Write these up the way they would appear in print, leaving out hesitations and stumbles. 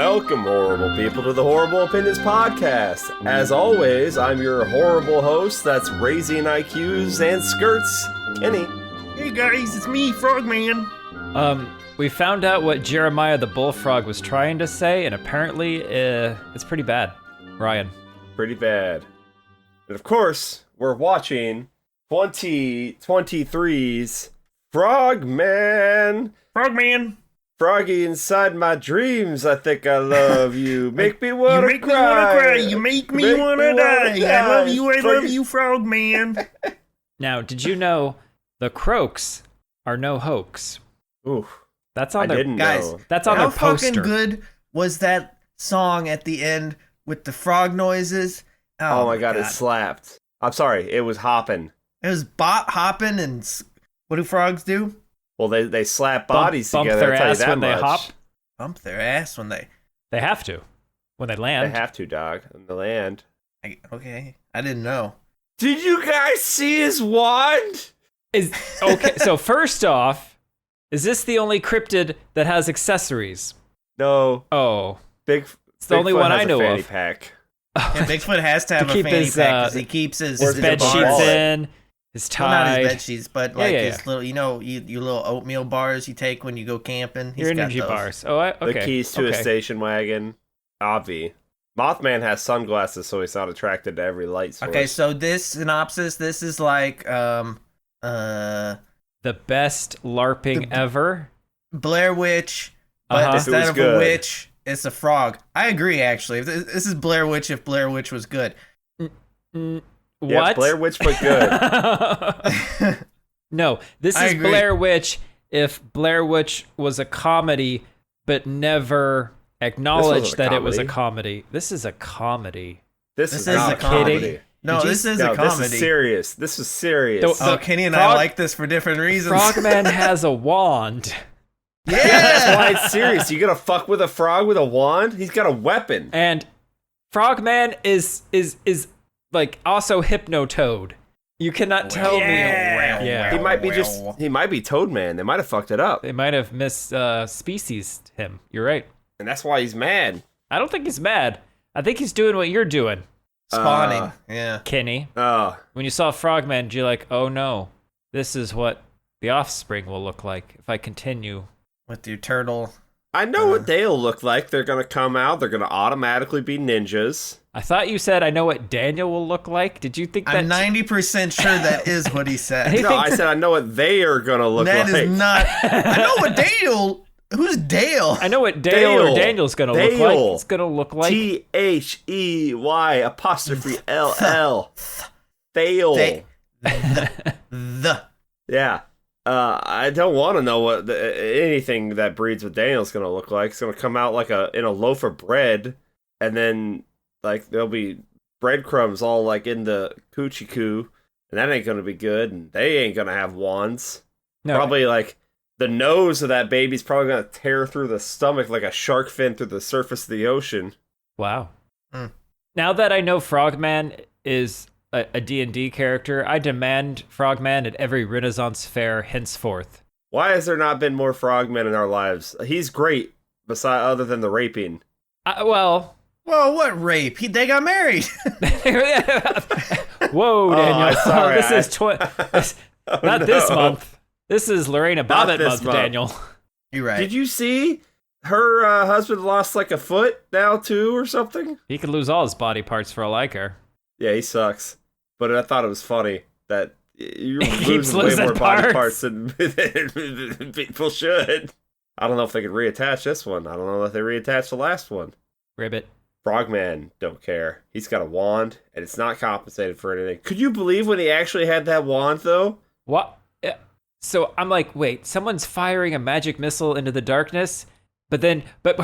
Welcome, horrible people, to the Horrible Opinions Podcast. As always, I'm your horrible host that's raising IQs and skirts, Kenny. Hey guys, it's me, Frogman. We found out what Jeremiah the Bullfrog was trying to say, and apparently it's pretty bad. Ryan. Pretty bad. And of course, we're watching 2023's Frogman. Frogman. Froggy inside my dreams, I think I love you. Make me wanna cry. You make me wanna cry. You make me wanna die. I love you, I love you, Frogman. Now, did you know the Croaks are no hoax? Ooh, that's on I their didn't guys. know. That's on their poster. How fucking good was that song at the end with the frog noises? Oh my god, it slapped. I'm sorry, it was hopping. It was bot hopping, and what do frogs do? Well, they slap bodies bump together. their I'll tell you ass that when much. they hop. Bump their ass when they. They have to when they land. They have to, dog. On the land. Okay, I didn't know. Did you guys see his wand? Okay, so first off, is this the only cryptid that has accessories? No. Oh, It's the only one I know of. Pack. Yeah, Bigfoot has to have To a keep fanny his, pack because he keeps his bed bars. sheets in, his Well, not tie, his bed sheets, but like Yeah. his little, you little oatmeal bars you take when you go camping. your He's got energy those. bars. Oh, okay. The keys to a okay. station wagon. Obvi. Mothman has sunglasses, so he's not attracted to every light source. Okay, so this synopsis, this is like The best LARPing ever. Blair Witch, but Uh-huh. instead was of good. a witch, it's a frog. I agree, actually. This is Blair Witch if Blair Witch was good. What? Yeah, Blair Witch, but good. No, this I is agree. Blair Witch if Blair Witch was a comedy, but never acknowledged that it was a comedy. This is a comedy. This This is is not a comedy. comedy. No, this is a comedy. This is serious. This is serious. The- Oh, Kenny and I like this for different reasons. Frogman has a wand. Yeah! That's why it's serious. You gonna fuck with a frog with a wand? He's got a weapon. And Frogman is like also Hypnotoad. You cannot tell me. Yeah. He might be Toadman. They might have fucked it up. They might have species him. You're right. And that's why he's mad. I don't think he's mad. I think he's doing what you're doing, Spawning. Yeah. Kenny. Oh. When you saw Frogman, you're like, oh no, this is what the offspring will look like if I continue. With your turtle. I know what they'll look like. They're gonna come out. They're gonna automatically be ninjas. I thought you said I know what Daniel will look like. Did you think that? I'm 90% sure that is what he said. Hey, No, I said I know what they are gonna look That like. is not. I know what Dale. Who's Dale? I know what Dale or Daniel's gonna look like. Dale. It's gonna look like THEY''LL. Thale. The. Yeah. I don't want to know what anything that breeds with Daniel's gonna look like. It's gonna come out like in a loaf of bread, and then like there'll be breadcrumbs all like in the coochie coo, and that ain't gonna be good. And they ain't gonna have wands. no. Probably like the nose of that baby's probably gonna tear through the stomach like a shark fin through the surface of the ocean. Wow. Mm. Now that I know Frogman is a D&D character, I demand Frogman at every Renaissance fair henceforth. Why has there not been more frogmen in our lives? He's great, other than the raping. Well, Well, what rape? They got married. whoa, Daniel. I'm sorry, This is not this month. This is Lorena Not Bobbitt this month, month. Daniel. You're right. Did you see her husband lost like a foot now too or something? He could lose all his body parts for all I care. Yeah, he sucks. But I thought it was funny that you're He keeps losing way losing more body parts. parts than people should. I don't know if they could reattach this one. I don't know if they reattached the last one. Ribbit. Frogman don't care. He's got a wand, and it's not compensated for anything. Could you believe when he actually had that wand, though? What? So I'm like, wait, someone's firing a magic missile into the darkness, but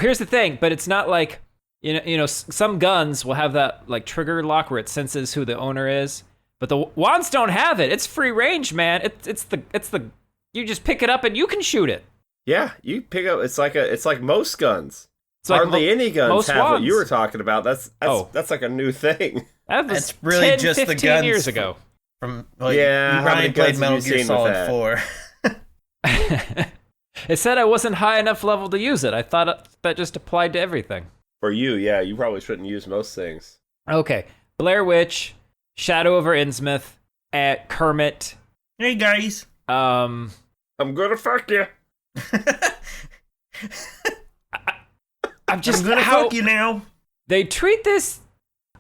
here's the thing, but it's not like, you know, some guns will have that like trigger lock where it senses who the owner is, but the wands don't have it. It's free range, man. It's the you just pick it up and you can shoot it. Yeah, you pick up. It's like most guns. It's like Hardly any guns most have what wands. you were talking about. That's like a new thing. That was It's really 10, just the 15 guns years ago. From Yeah, how many Ryan played guns have Metal you Gear seen with Solid that? 4. It said I wasn't high enough level to use it. I thought that just applied to everything. For you, yeah, you probably shouldn't use most things. Okay, Blair Witch, Shadow over Innsmouth, at Kermit. Hey, guys. I'm gonna fuck you. I'm just I'm gonna how fuck you now. they treat this.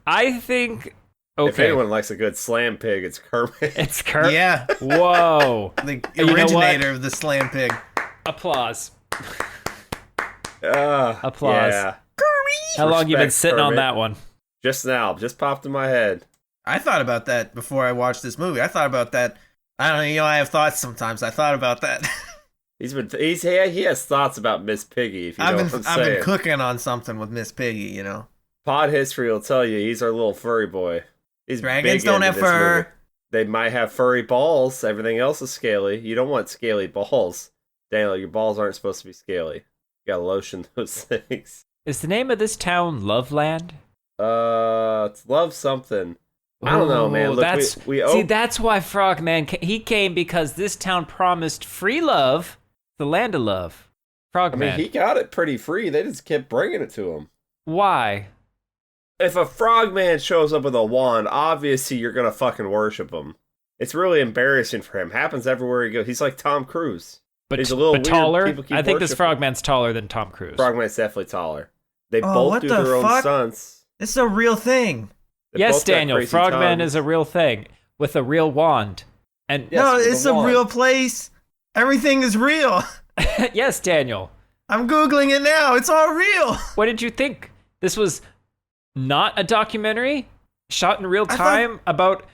I think. Okay, If anyone likes a good slam pig, it's Kermit. it's Kermit. Yeah, Whoa. the You know originator of the slam pig. Applause. Applause. Yeah. How long you been Respect, sitting on Kermit. that one? Just now, just popped in my head. I thought about that before I watched this movie. I thought about that. I don't know. You know, I have thoughts sometimes. I thought about that. He has thoughts about Miss Piggy. If you know what I'm I've been saying. cooking on something with Miss Piggy. You know, Pod history will tell you he's our little furry boy. He's dragons big don't into have this fur. movie. They might have furry balls. Everything else is scaly. You don't want scaly balls. Daniel, your balls aren't supposed to be scaly. You gotta lotion those things. Is the name of this town Loveland? It's love something. I don't know, man. Look, That's why Frogman he came because this town promised free love, the land of love. I Frogman. mean, he got it pretty free. They just kept bringing it to him. Why? If a frogman shows up with a wand, obviously you're gonna fucking worship him. It's really embarrassing for him. Happens everywhere he goes. He's like Tom Cruise. But He's a little weird. taller. People keep I think this worshiping Frogman's taller than Tom Cruise. Frogman's definitely taller. They Oh, both what do the their own fuck? stunts. This is a real thing. They Yes, both got Daniel. crazy Frogman tongues. is a real thing with a real wand. And Yes, no, with it's a a wand. real place. Everything is real. yes, Daniel. I'm Googling it now. It's all real. What did you think? This was not a documentary shot in real I time about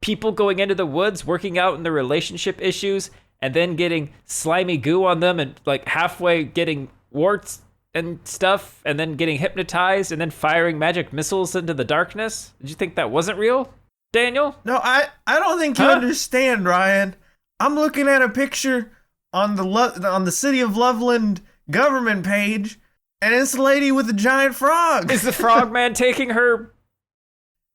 people going into the woods, working out in their relationship issues, and then getting slimy goo on them and like halfway getting warts and stuff, and then getting hypnotized and then firing magic missiles into the darkness. Did you think that wasn't real, Daniel? No, I don't think you Huh? understand, Ryan. I'm looking at a picture on the City of Loveland government page, and it's a lady with a giant frog. Is the Frogman taking her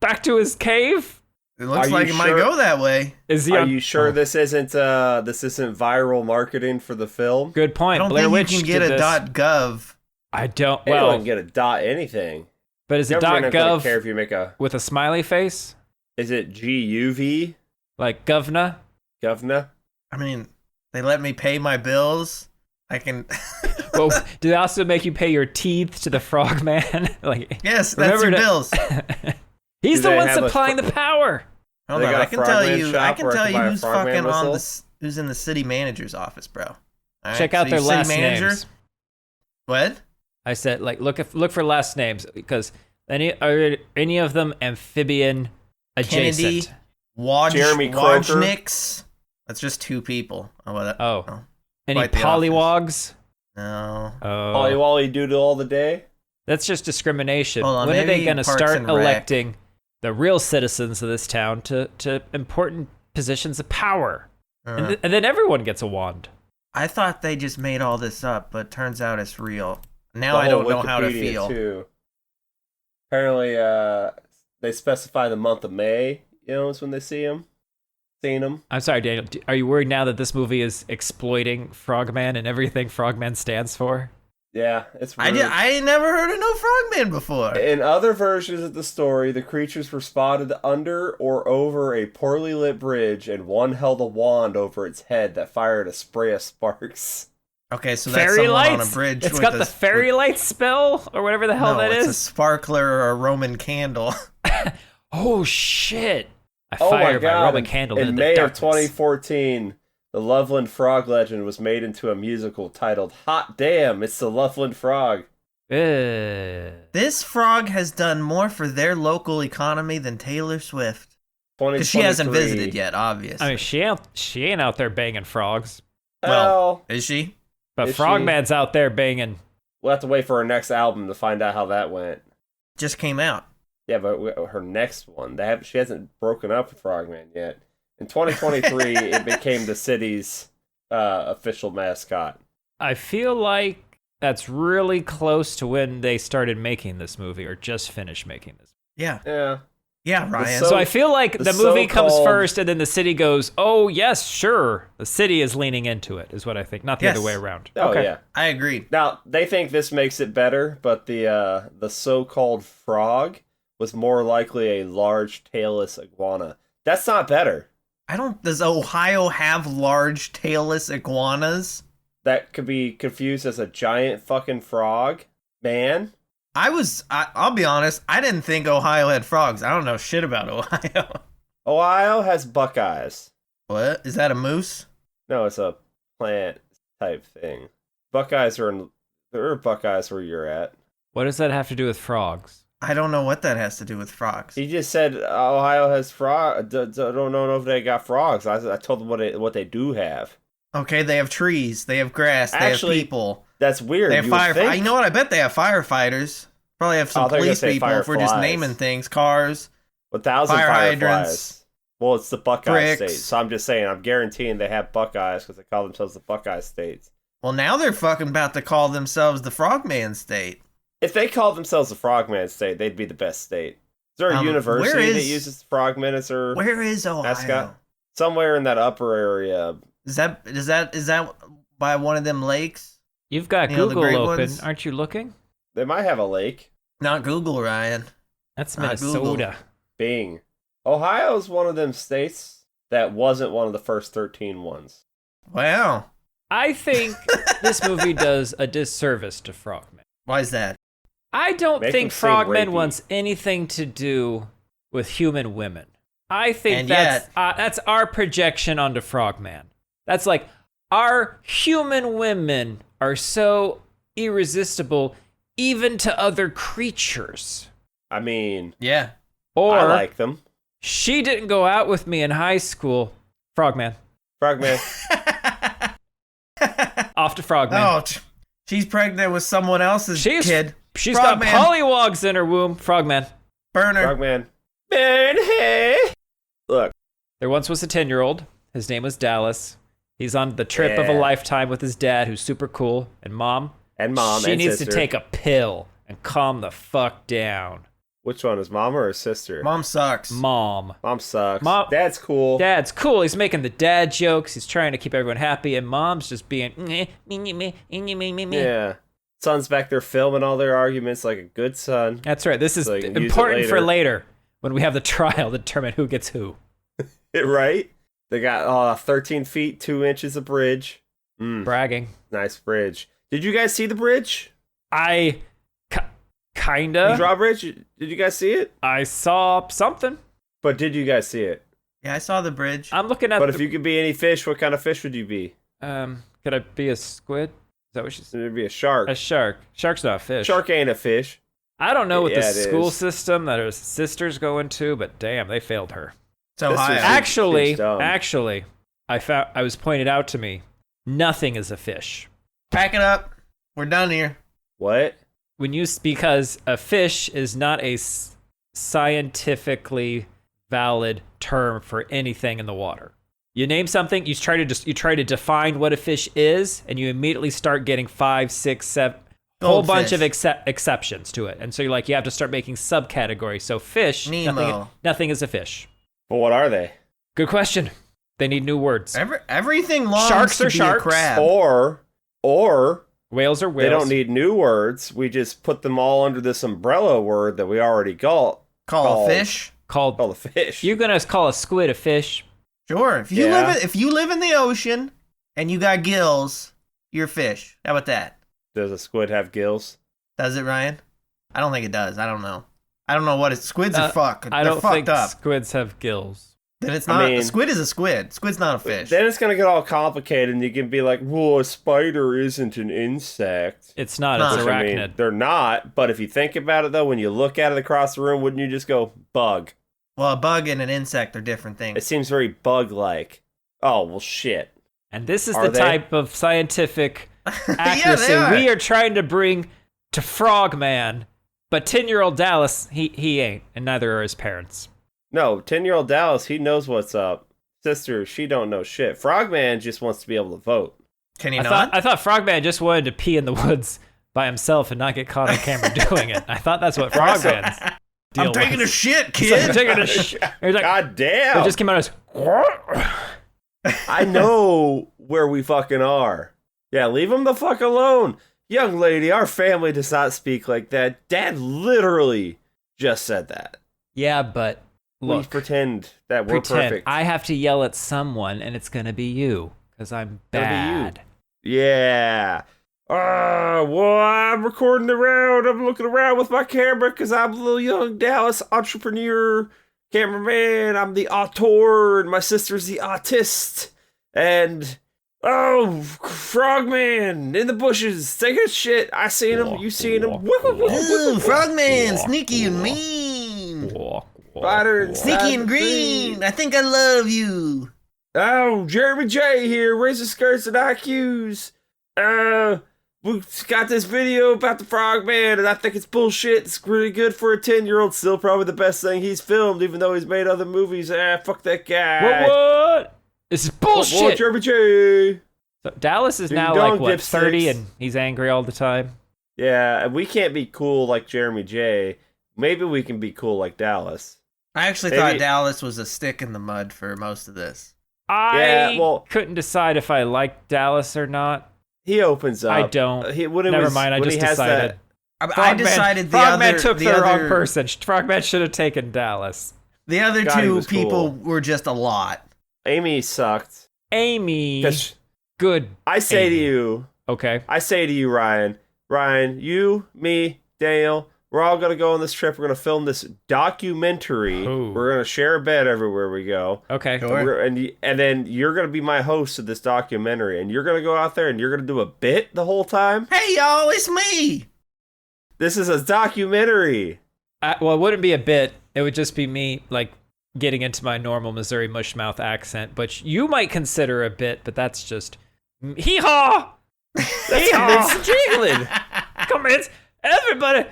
back to his cave? It looks Are like you it might sure? go that way. Is he Are on- you sure Oh, this isn't viral marketing for the film? Good I point. don't Blair think Witch you can get did a this. .gov. I don't. Anyone Well, can get a dot anything. but is it Government ain't gonna .gov care if you make a. with a smiley face, Is it GUV? like govna? Govna? I mean, they let me pay my bills. I can. Well, do they also make you pay your teeth to the Frogman? Like, Yes, that's remember your to- bills. he's Do the they one have a supplying the power. Hold They on, got a I can tell Frogman you. shop I can where I tell can you buy a who's Frogman fucking on whistle? who's in the city manager's office, bro. All right, Check out so their your city last manager. names. What? I said, like, look for last names because are any of them amphibian adjacent? Kennedy, Jeremy Croker. Wojnicks. That's just two people. Oh, well, Oh. Any Quite the pollywogs? no. Oh, Ollie Wally doodle all the day? that's just discrimination. Hold on, when are they maybe going to Parks start and Rec. electing the real citizens of this town to important positions of power? And then everyone gets a wand. I thought they just made all this up, but turns out it's real. Now The I don't whole know how to Wikipedia, feel. Too. Apparently, they specify the month of May. Is when they see him. Seen him. I'm sorry, Daniel. Are you worried now that this movie is exploiting Frogman and everything Frogman stands for? Yeah, it's rude. I ain't never heard of no Frogman before. In other versions of the story, the creatures were spotted under or over a poorly lit bridge, and one held a wand over its head that fired a spray of sparks. Okay, so that's Fairy someone on lights. a bridge. It's with got a- the fairy light spell or whatever the hell no, that it's a is. sparkler or a Roman candle. Oh shit! I Oh my fired my god! Roman candle In into May the of darkness. 2014, the Loveland Frog legend was made into a musical titled "Hot Damn, It's the Loveland Frog." This frog has done more for their local economy than Taylor Swift. Because she hasn't 2023. visited yet, obviously. I mean, she ain't out there banging frogs, Well, is she? but Is Frogman's out there banging. We'll have to wait for her next album to find out how that went. Just came out. Yeah, but her next one, she hasn't broken up with Frogman yet. In 2023, it became the city's official mascot. I feel like that's really close to when they started making this movie or just finished making this. Yeah. Yeah. Yeah, Ryan. So- So I feel like the the movie comes so-called- first, and then the city goes, "Oh yes, sure." The city is leaning into it, is what I think, not the Yes. other way around. Oh okay. yeah. I agree. Now they think this makes it better, but the so-called frog was more likely a large tailless iguana. That's not better. Does Ohio have large tailless iguanas? That could be confused as a giant fucking frog. Man. I'll be honest, I didn't think Ohio had frogs. I don't know shit about Ohio. Ohio has buckeyes. What? Is that a moose? No, it's a plant type thing. There are buckeyes where you're at. What does that have to do with frogs? I don't know what that has to do with frogs. He just said Ohio has frogs. Don't know if they got frogs. I told them what they do have. Okay, they have trees, they have grass, they Actually, have people. That's weird. They have You would think. You know what? I bet they have firefighters. Probably have Oh, some I thought you were police gonna say people if we're just fireflies. naming things. Cars. 1,000 fire fireflies. hydrants, Well, it's the Buckeye bricks. State, so I'm just saying. I'm guaranteeing they have Buckeyes because they call themselves the Buckeye States. Well, now they're fucking about to call themselves the Frogman State. If they called themselves the Frogman State, they'd be the best state. Is there a where university that is- uses the Frogmen as their Where is Ohio? mascot? Somewhere in that upper area. Is that by one of them lakes? You've got You know, the Google great open, ones? aren't you looking? They might have a lake. Not Google, Ryan. That's Not Google. Minnesota. Bing. Ohio's one of them states that wasn't one of the first 13 ones. Wow. I think this movie does a disservice to Frogman. Why is that? I don't Make think him seem Frogman rapey. wants anything to do with human women. I think And that's our projection onto Frogman. That's like, our human women are so irresistible even to other creatures. I mean, Yeah. Or I like them. she didn't go out with me in high school. Frogman. Frogman. Off to Frogman. Oh, she's pregnant with someone else's kid. She's Frogman. got pollywogs in her womb. Frogman. Burner. Frogman. Man, hey. Look, There once was a 10-year-old. His name was Dallas. He's on the trip of a Yeah. lifetime with his dad, who's super cool, and mom. and mom she and needs sister. to take a pill and calm the fuck down. Which one is mom or his sister? Mom sucks. Mom. Mom sucks. Mom- Dad's cool. Dad's cool. He's making the dad jokes. He's trying to keep everyone happy, and mom's just being Yeah. Son's back there filming all their arguments like a good son. That's right. This is So you can use it important for later. later when we have the trial to determine who gets who. Right? They got 13 feet, 2 inches of bridge. Bragging. Nice bridge. Did you guys see the bridge? I The kinda. drawbridge? Did you guys see it? I saw something. But did you guys see it? Yeah, I saw the bridge. I'm looking at But if you could be any fish, what kind of fish would you be? could I be a squid? Is that what she said? It'd be a shark. A shark. Shark's not a fish. Shark ain't a fish. I don't know what Yeah, the it school is. system that her sisters go into, but damn, they failed her. It's Ohio. This is- Actually, dumb. I was pointed out to me, nothing is a fish. Pack it up. We're done here. What? Because a fish is not a scientifically valid term for anything in the water. You name something, you try to define what a fish is, and you immediately start getting 5, 6, 7, whole bunch of exceptions to it. And so you have to start making subcategories. So fish, Nemo. nothing is a fish. But what are they? Good question. They need new words. Everything longs Sharks to are be sharks. a crab. Or Whales are whales. they don't need new words. We just put them all under this umbrella word that we already got. Call a fish. called. Call the fish. You're gonna call a squid a fish? Sure. If you Yeah. live in the ocean and you got gills, you're a fish. How about that? Does a squid have gills? Does it, Ryan? I don't think it does. I don't know. I don't know what it. Squids are fucked. I They're don't fucked think up. squids have gills. Then it's I not. mean- a squid is a squid. Squid's not a fish. Then it's gonna get all complicated, and you can be like, "Well, a spider isn't an insect." It's not. Nah. It's Which, I mean, arachnid. they're not. But if you think about it, though, when you look at it across the room, wouldn't you just go bug? Well, a bug and an insect are different It things. seems very bug-like. Oh well, shit. And this is Are the they? type of scientific Yeah, accuracy they are. we are trying to bring to Frogman. But 10-year-old Dallas, he ain't, and neither are his parents. No, 10-year-old Dallas, he knows what's up. Sister, she don't know shit. Frogman just wants to be able to vote. Can you I not? thought Frogman just wanted to pee in the woods by himself and not get caught on camera doing it. I thought that's what Frogman's. deal I'm taking a with. shit, I'm kid. taking a shit. He's like, God damn. it just came out as. I know where we fucking are. Yeah, leave him the fuck alone. Young lady, our family does not speak like that. Dad literally just said that. Yeah, but We look. pretend that we're perfect. I have to yell at someone, and it's gonna be you, because I'm Gonna be bad. Yeah. Well, I'm recording around. I'm looking around with my camera because I'm a little young Dallas entrepreneur, cameraman. I'm the auteur, and my sister's the artist. And, Frogman in the bushes, taking a shit. I seen him. You seen him. Ooh, Frogman, sneaky and mean. Spider and Sneaky and green. I think I love you. Oh, Jeremy J here, razor skirts and IQs. We got this video about the Frogman, and I think it's bullshit. It's really good for a 10-year-old. Still probably the best thing he's filmed, even though he's made other movies. Fuck that guy. What? This is bullshit. What, Jeremy J? So Dallas is now Ding like, dong, what, dipsticks. 30, and he's angry all the time? Yeah, and we can't be cool like Jeremy J. Maybe we can be cool like Dallas. I actually Maybe- thought Dallas was a stick in the mud for most of this. I well- couldn't decide if I liked Dallas or not. He opens up. I don't. Never mind, I just decided. I decided the Frogman other took the the wrong other- person. Frogman should have taken Dallas. The other God, he two was people cool. were just a lot. Amy sucked. Amy. 'Cause Good. I say to Amy. you, Okay. Ryan, you, me, Daniel, we're all going to go on this trip. We're going to film this documentary. Ooh. We're going to share a bed everywhere we go. Okay. Sure. And then you're going to be my host of this documentary. And you're going to go out there and you're going to do a bit the whole time. Hey, y'all, it's me. This is a documentary. Well, it wouldn't be a bit. It would just be me, like, getting into my normal Missouri mushmouth accent, which you might consider a bit, but that's just hee-haw! Hee-haw! It's jiggling. Come in, everybody!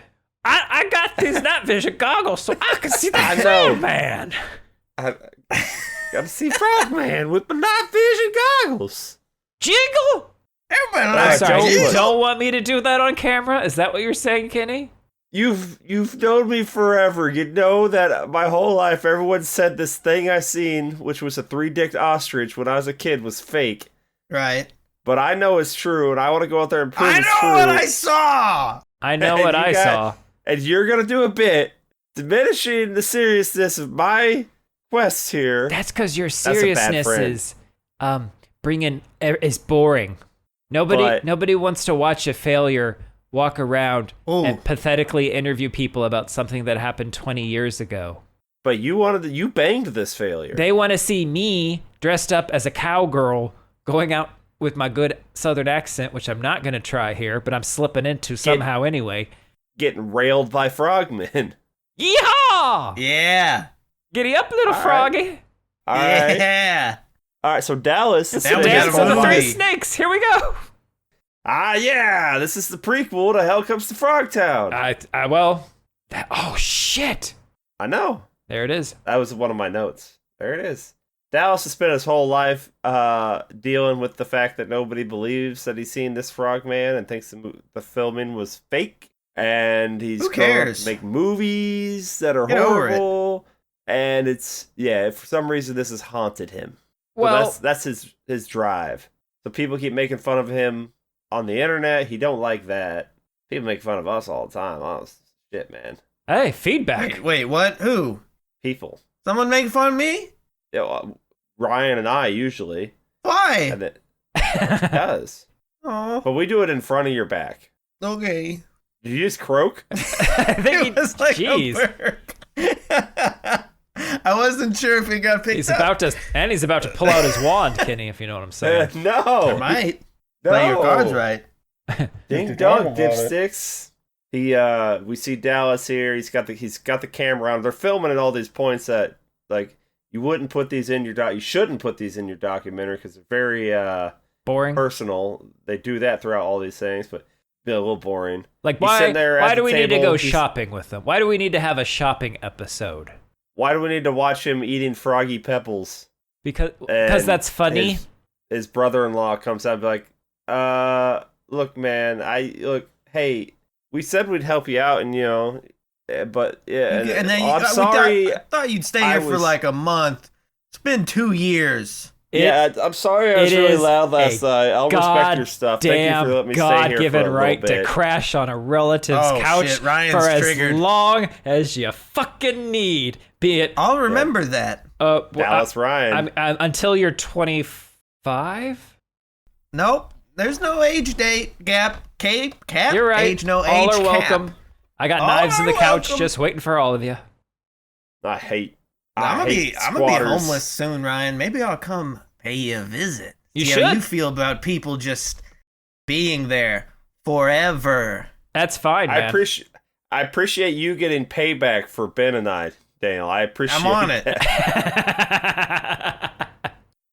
I got these night vision goggles so I can see the I know. man. I got to see Frogman with my night vision goggles. Jiggle! Everybody I'm likes Sorry, don't you look. don't want me to do that on camera? Is that what you're saying, Kenny? You've known me forever. You know that my whole life everyone said this thing I seen, which was a 3-dicked ostrich when I was a kid, was fake. Right. But I know it's true, and I want to go out there and prove I it's know true. what I saw. I know And what you I got- saw. And you're gonna do a bit diminishing the seriousness of my quest here. That's because your a bad seriousness friend. is is boring. Nobody wants to watch a failure walk around Ooh. and pathetically interview people about something that happened 20 years ago. But you banged this failure. They want to see me dressed up as a cowgirl going out with my good southern accent, which I'm not going to try here, but I'm slipping into somehow anyway. Getting railed by frogmen. Yeehaw! Yeah. Giddy up, little All right. froggy. All right. Yeah. All right. So Dallas. It's Now the we got dance a of the three movie. snakes. Here we go. Yeah. This is the prequel to Hell Comes to Frogtown. Oh shit! I know. There it is. That was one of my notes. There it is. Dallas has spent his whole life dealing with the fact that nobody believes that he's seen this Frogman and thinks the filming was fake. And he's Who going cares? to make movies that are Get over it. horrible. And it's, for some reason, this has haunted him. So Well, that's his drive. So people keep making fun of him on the internet. He don't like that. People make fun of us all the time. Oh, shit, man. hey, feedback. Wait, what? Who? People. Someone making fun of me? Ryan and I usually. Why? And it does. Oh, But we do it in front of your back. okay. Did you just croak? I think It was like jeez. a burp. I wasn't sure if he got picked He's up. about to pull out his wand, Kenny, if you know what I'm saying. I No. might. No. Play your cards right. Ding dong, dipsticks. We see Dallas here. He's got the camera on. They're filming at all these points that like you wouldn't put these in your you shouldn't put these in your documentary because they're very Boring. personal. They do that throughout all these things, but be a little boring. Like He's sitting there at why do the we need to table. go He's- shopping with them? Why do we need to have a shopping episode? Why do we need to watch him eating froggy pebbles? Because And that's funny. His brother-in-law comes out and be like, look, man, hey, we said we'd help you out, and But yeah, And then I'm sorry. I thought you'd stay here for like a month. It's been 2 years. I'm sorry I was really loud last night. I'll respect your stuff. Thank you for letting me stay here for a God-given little right bit. to crash on a relative's couch shit, Ryan's for as triggered. long as you fucking need. Be it I'll remember that. Dallas Ryan. I'm until you're 25. Nope. There's no age date gap. Cap. You're right. Age, no all age are cap. welcome. I got All knives in the are couch welcome. just waiting for all of you. I hate I'm gonna be squatters. homeless soon, Ryan. Maybe I'll come pay you a visit. You See should. how you feel about people just being there forever. That's fine, man. I appreciate you getting payback for Ben and I, Daniel. I appreciate I'm on it. that.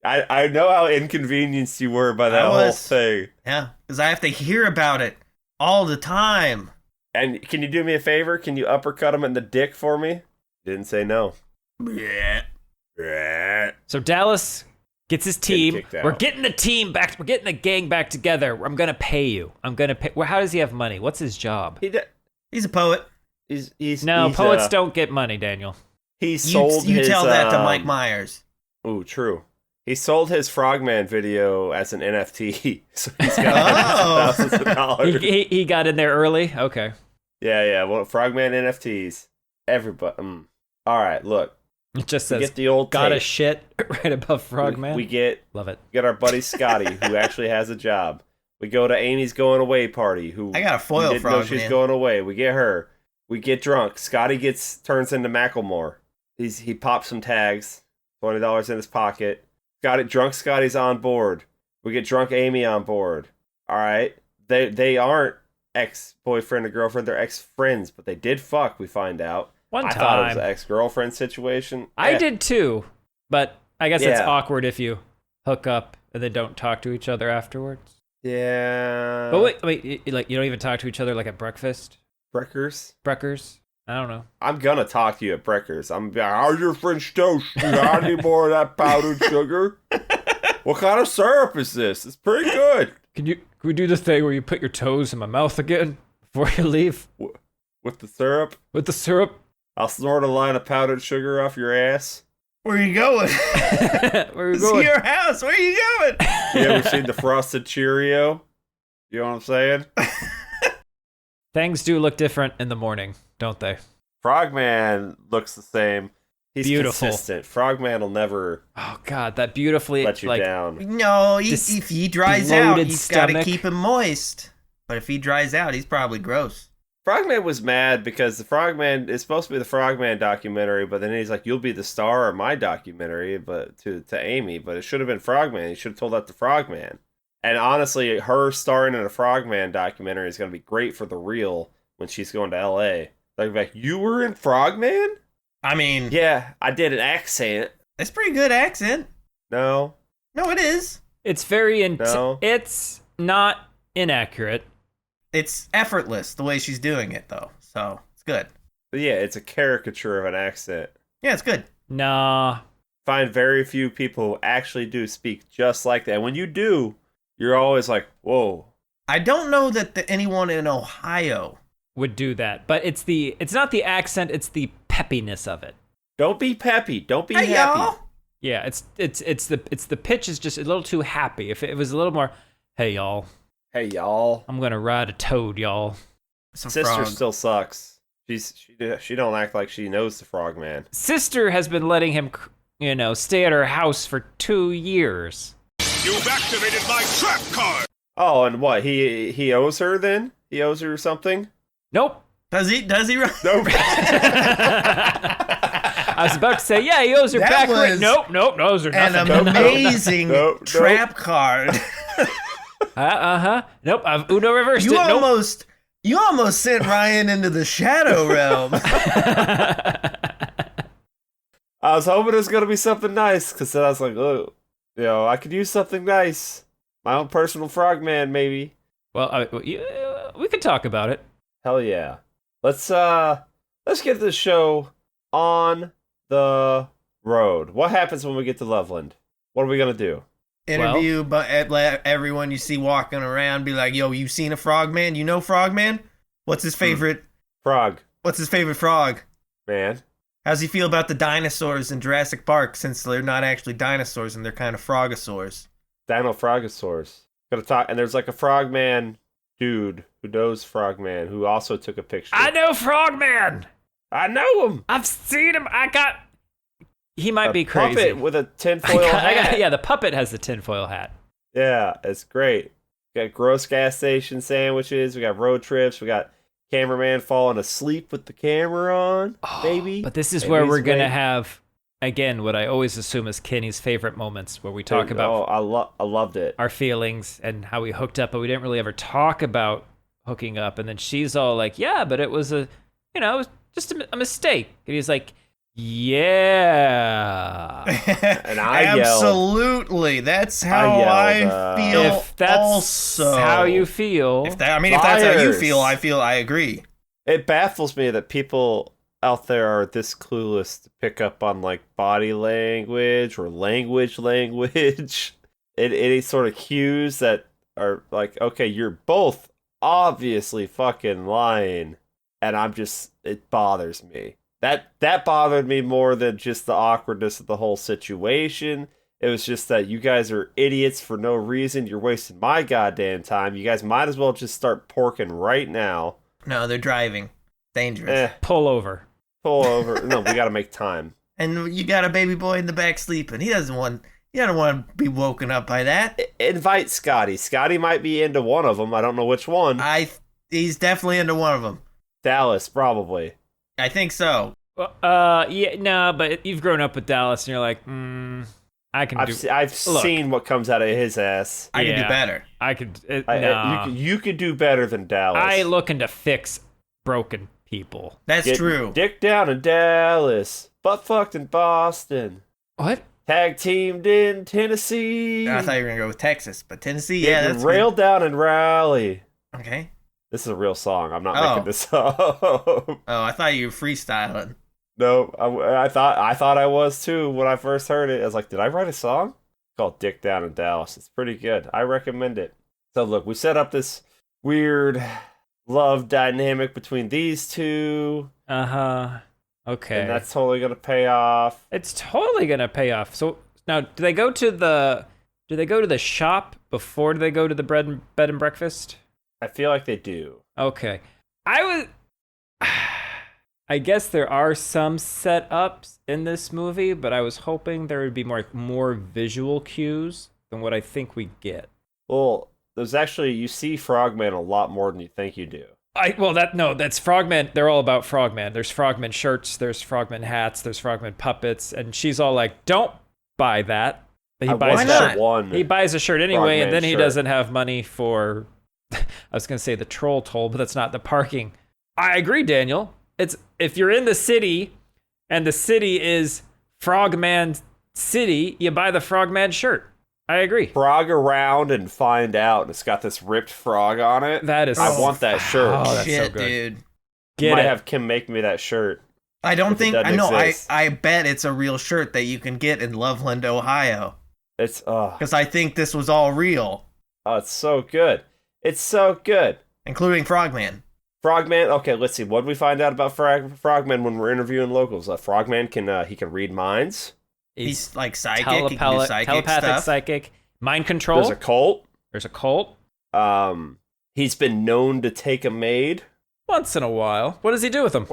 I know how inconvenienced you were by that whole thing. Yeah, because I have to hear about it all the time. And can you do me a favor? Can you uppercut him in the dick for me? Didn't say no. Yeah. So Dallas gets his team. kicked out. We're getting the team back. We're getting the gang back together. I'm gonna pay you. I'm gonna pay. Well, how does he have money? What's his job? He's a poet. He's Poets don't get money, Daniel. He sold You his, tell that to Mike Myers. Ooh, true. He sold his Frogman video as an NFT, so he's got thousands of dollars. He got in there early. Okay. Yeah. Well, Frogman NFTs. Everybody. All right, look. It just We says get the old got a tape. shit right above Frogman. We get Love it. our buddy Scotty, who actually has a job. We go to Amy's going away party. Who I got a foil we didn't know Frogman. she's going away. We get her. We get drunk. Scotty turns into Macklemore. He pops some tags. $20 in his pocket. Drunk Scotty's on board. We get drunk Amy on board. All right. They aren't ex-boyfriend or girlfriend. They're ex-friends, but they did fuck. We find out. One I time. thought it was an ex-girlfriend situation. I Eh. did too, but I guess it's Yeah. awkward if you hook up and then don't talk to each other afterwards. Yeah. But wait, you don't even talk to each other like at breakfast? Breckers. Breckers? I don't know. I'm gonna talk to you at Breckers. I'm like, how's your French toast? You got any more of that powdered sugar? What kind of syrup is this? It's pretty good. Can we do the thing where you put your toes in my mouth again before you leave With the syrup, with the syrup? I'll snort a line of powdered sugar off your ass. Where are you going? Where are you It's going? your house. Where are you going? You ever seen the Frosted Cheerio? You know what I'm saying? Things do look different in the morning, don't they? Frogman looks the same. He's Beautiful. consistent. Frogman will never Oh God, that beautifully let you down. No, This if he dries out, bloated he's got to stomach. keep him moist. But if he dries out, he's probably gross. Frogman was mad because the Frogman is supposed to be the Frogman documentary, but then he's like, "You'll be the star of my documentary," but to Amy, but it should have been Frogman. He should have told that to Frogman. And honestly, her starring in a Frogman documentary is going to be great for the reel when she's going to L.A. Like, you were in Frogman? I mean, Yeah, I did an accent. it's pretty good accent. No, No, it is. It's very No. It's not inaccurate. It's effortless the way she's doing it, though. So it's good. but yeah, it's a caricature of an accent. Yeah, it's good. Nah. Find very few people who actually do speak just like that. And when you do, you're always like, whoa. I don't know that anyone in Ohio. Would do that, but it's not the accent, it's the peppiness of it. Don't be peppy. Don't be Hey, happy. y'all. Yeah, it's the pitch is just a little too happy. If it was a little more, hey y'all, Hey, y'all. I'm gonna ride a toad, y'all. Some Sister frog. still sucks. She don't act like she knows the Frogman. Sister has been letting him, stay at her house for 2 years. You've activated my trap card! Oh, and what? He owes her then? He owes her something? Nope. Does he? Nope. I was about to say, yeah, he owes her That back rent. was Nope, owes her An nothing. amazing Nope. trap card. Nope, I've Uno reversed it. Nope. You almost sent Ryan into the shadow realm. I was hoping it was going to be something nice, because then I was like, oh, I could use something nice. My own personal Frogman, maybe. Well, we could talk about it. Hell yeah. Let's get this show on the road. What happens when we get to Loveland? What are we going to do? Interview everyone you see walking around. Be like, yo, you seen a frogman? You know Frogman? What's his favorite? Frog. What's his favorite frog? Man. How's he feel about the dinosaurs in Jurassic Park, since they're not actually dinosaurs and they're kind of frogosaurs? Dino-frogosaurs. Gonna talk, and there's like a Frogman dude who knows Frogman who also took a picture. I know Frogman. I know him. I've seen him. He might be crazy. Puppet with a tinfoil hat. Yeah, the puppet has the tinfoil hat. Yeah, it's great. We got gross gas station sandwiches. We got road trips. We got cameraman falling asleep with the camera on, baby. But this is where we're going to have, again, what I always assume is Kenny's favorite moments, where we talk about I loved it. Our feelings and how we hooked up, but we didn't really ever talk about hooking up. And then she's all like, yeah, but it was it was just a mistake. And he's like, yeah. And I absolutely yelled. That's how I feel. If that's also how you feel. If that's how you feel, I agree. It baffles me that people out there are this clueless to pick up on like body language or language any sort of cues that are like, okay, you're both obviously fucking lying, and it bothers me. That bothered me more than just the awkwardness of the whole situation. It was just that you guys are idiots for no reason. You're wasting my goddamn time. You guys might as well just start porking right now. No, they're driving. Dangerous. Pull over. No, we gotta make time. And you got a baby boy in the back sleeping. He doesn't want to be woken up by that. Invite Scotty. Scotty might be into one of them. I don't know which one. He's definitely into one of them. Dallas, probably. I think so. Yeah, no, but you've grown up with Dallas, and you're like, I've seen what comes out of his ass. I can do better. You could do better than Dallas. I looking to fix broken people. That's true. Dick down in Dallas, butt fucked in Boston. What? Tag teamed in Tennessee. I thought you were gonna go with Texas, but Tennessee, yeah, that's railed down in Raleigh. Okay. This is a real song. I'm not making this up. Oh, I thought you were freestyling. No, I thought I was too when I first heard it. I was like, did I write a song? It's called Dick Down in Dallas. It's pretty good. I recommend it. So look, we set up this weird love dynamic between these two. Okay. And that's totally gonna pay off. It's totally gonna pay off. So now, do they go to the shop before they go to the bed and breakfast? I feel like they do. Okay. I guess there are some setups in this movie, but I was hoping there would be more visual cues than what I think we get. Well, there's actually, you see Frogman a lot more than you think you do. That's Frogman. They're all about Frogman. There's Frogman shirts, there's Frogman hats, there's Frogman puppets, and she's all like, don't buy that. He buys a shirt anyway, Frogman, and then he doesn't have money for, I was going to say the troll toll, but that's not the parking. I agree, Daniel. It's if you're in the city and the city is Frogman City, you buy the Frogman shirt. I agree. Frog around and find out. And it's got this ripped frog on it. That is. I want that shirt. Oh, that's shit, so good. Dude. Might have Kim make me that shirt. I don't think. I know. I bet it's a real shirt that you can get in Loveland, Ohio. It's because I think this was all real. Oh, it's so good. It's so good. Including Frogman. Frogman. Okay, let's see. What did we find out about Frogman when we're interviewing locals? Frogman can read minds. He's like psychic. He can do telepathic, stuff. psychic, mind control. There's a cult. He's been known to take a maid once in a while. What does he do with them?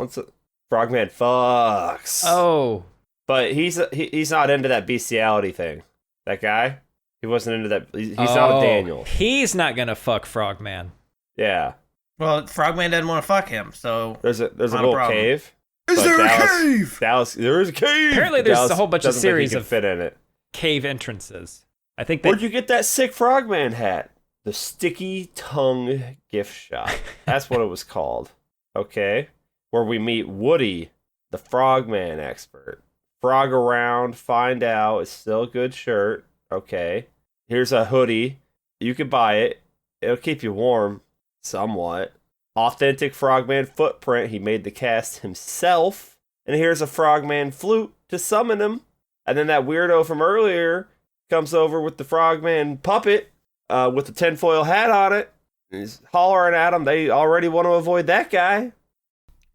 Frogman fucks. Oh, but he's not into that bestiality thing. That guy, he wasn't into that. He's not a Daniel. He's not gonna fuck Frogman. Yeah. Well, Frogman doesn't want to fuck him, so there's a little cave. Is there a cave? Dallas, there is a cave. Apparently, there's a whole bunch of series of fit in it. Cave entrances. I think. Where'd you get that sick Frogman hat? The Sticky Tongue Gift Shop. That's what it was called. Okay, where we meet Woody, the Frogman expert. Frog around, find out. It's still a good shirt. Okay, here's a hoodie. You can buy it. It'll keep you warm, somewhat. Authentic Frogman footprint. He made the cast himself. And here's a Frogman flute to summon him. And then that weirdo from earlier comes over with the Frogman puppet with the tinfoil hat on it. He's hollering at him. They already want to avoid that guy.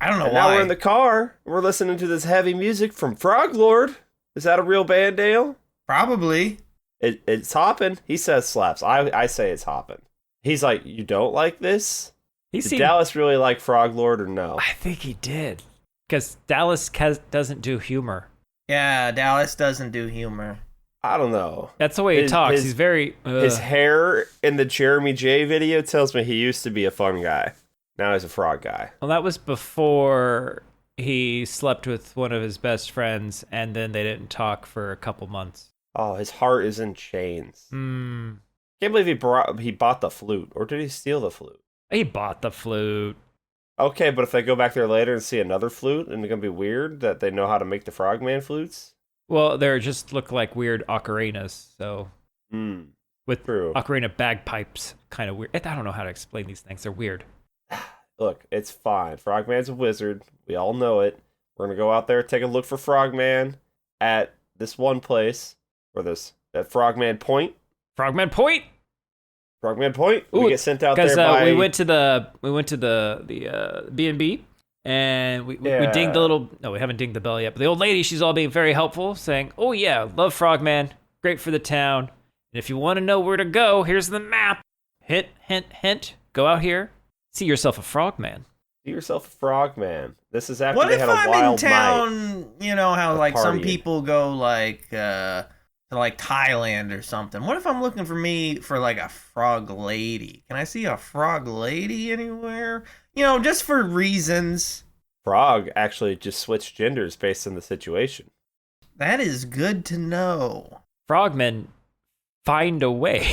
I don't know And why. now we're in the car. We're listening to this heavy music from Frog Lord. Is that a real band, Dale? Probably. It's hopping. He says slaps. I say it's hopping. He's like, you don't like this? Did Dallas really like Frog Lord or no? I think he did. Because Dallas doesn't do humor. Yeah, Dallas doesn't do humor. I don't know. That's the way he talks. He's very... His hair in the Jeremy J video tells me he used to be a fun guy. Now he's a frog guy. Well, that was before he slept with one of his best friends, and then they didn't talk for a couple months. Oh, his heart is in chains. Hmm. Can't believe he bought the flute. Or did he steal the flute? He bought the flute. Okay, but if they go back there later and see another flute, and it's going to be weird that they know how to make the Frogman flutes? Well, they just look like weird ocarinas, so... With True. ocarina bagpipes, kind of weird. I don't know how to explain these things. They're weird. Look, it's fine. Frogman's a wizard. We all know it. We're going to go out there, take a look for Frogman at this one place, or at Frogman Point. Frogman Point. Frogman Point. Ooh, we get sent out there because by... we went to the B&B, and we dinged the little... No, we haven't dinged the bell yet, but the old lady, she's all being very helpful, saying, oh yeah, love Frogman, great for the town, and if you want to know where to go, here's the map. Hint, hint, hint. Go out here, see yourself a Frogman. See yourself a Frogman. This is after What they if had a I'm wild in night. town, you know how like some partying. people go like to like Thailand or something. What if I'm looking for like a frog lady? Can I see a frog lady anywhere? You know, just for reasons. Frog actually just switched genders based on the situation. That is good to know. Frogmen find a way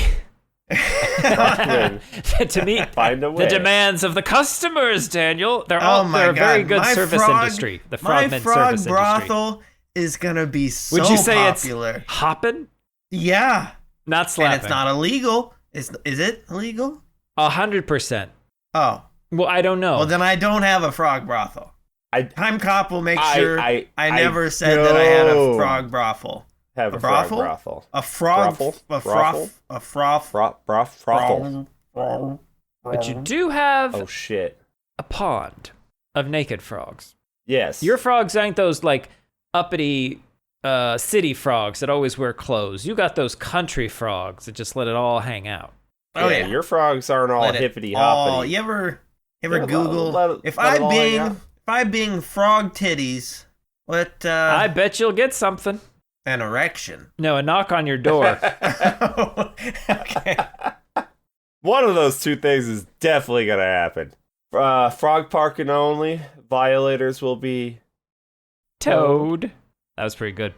Frogman, to meet find a way. the demands of the customers, Daniel. They're a very good service industry. The Frogman frog service industry. brothel is gonna be so Would you say popular. it's hopping? Yeah, Not slapping. and it's not illegal. Is it illegal? 100%. Oh, Well, I don't know. well then I don't have a frog brothel. Time Cop will make sure I never said that I had a frog brothel. Have a brothel? frog brothel. A frog, Brothel? a Brothel? froth, a froth, Brothel. But you do have Oh shit. a pond of naked frogs. Yes. Your frogs ain't those like uppity city frogs that always wear clothes. You got those country frogs that just let it all hang out. Oh yeah, Your frogs aren't all Let it hippity all- hoppity. You ever Yeah, Google if I bing frog titties, what I bet you'll get something. an erection? No, a knock on your door. Okay. One of those two things is definitely gonna happen. Frog parking only. Violators will be Toad. That was pretty good.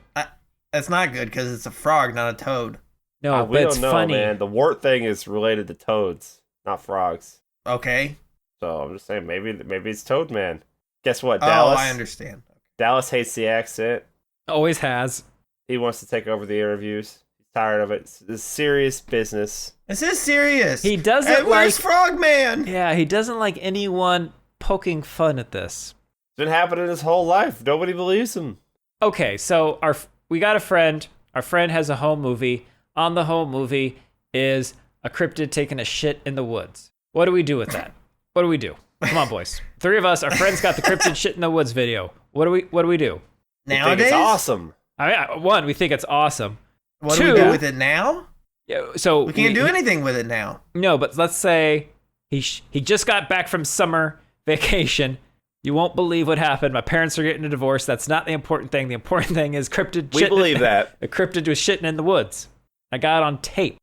That's not good because it's a frog, not a toad. No, we but it's don't know, funny. man. The wart thing is related to toads, not frogs. Okay. So I'm just saying, maybe it's Toad Man. Guess what, Dallas? Oh, I understand. Dallas hates the accent. Always has. He wants to take over the interviews. He's tired of it. It's serious business. This is serious. He doesn't Hey, where's like- Frogman? Yeah, he doesn't like anyone poking fun at this. It's been happening his whole life. Nobody believes him. Okay, so we got a friend. Our friend has a home movie. On the home movie is a cryptid taking a shit in the woods. What do we do with that? What do we do? Come on, boys. Three of us. Our friend's got the cryptid shit in the woods video. What do we do? I think Nowadays, it's awesome. One, we think it's awesome. What Two, do we do with it now? Yeah, so We can't do anything with it now. No, but let's say he just got back from summer vacation. You won't believe what happened. My parents are getting a divorce. That's not the important thing. The important thing is cryptid. We believe that. The cryptid was shitting in the woods. I got it on tape.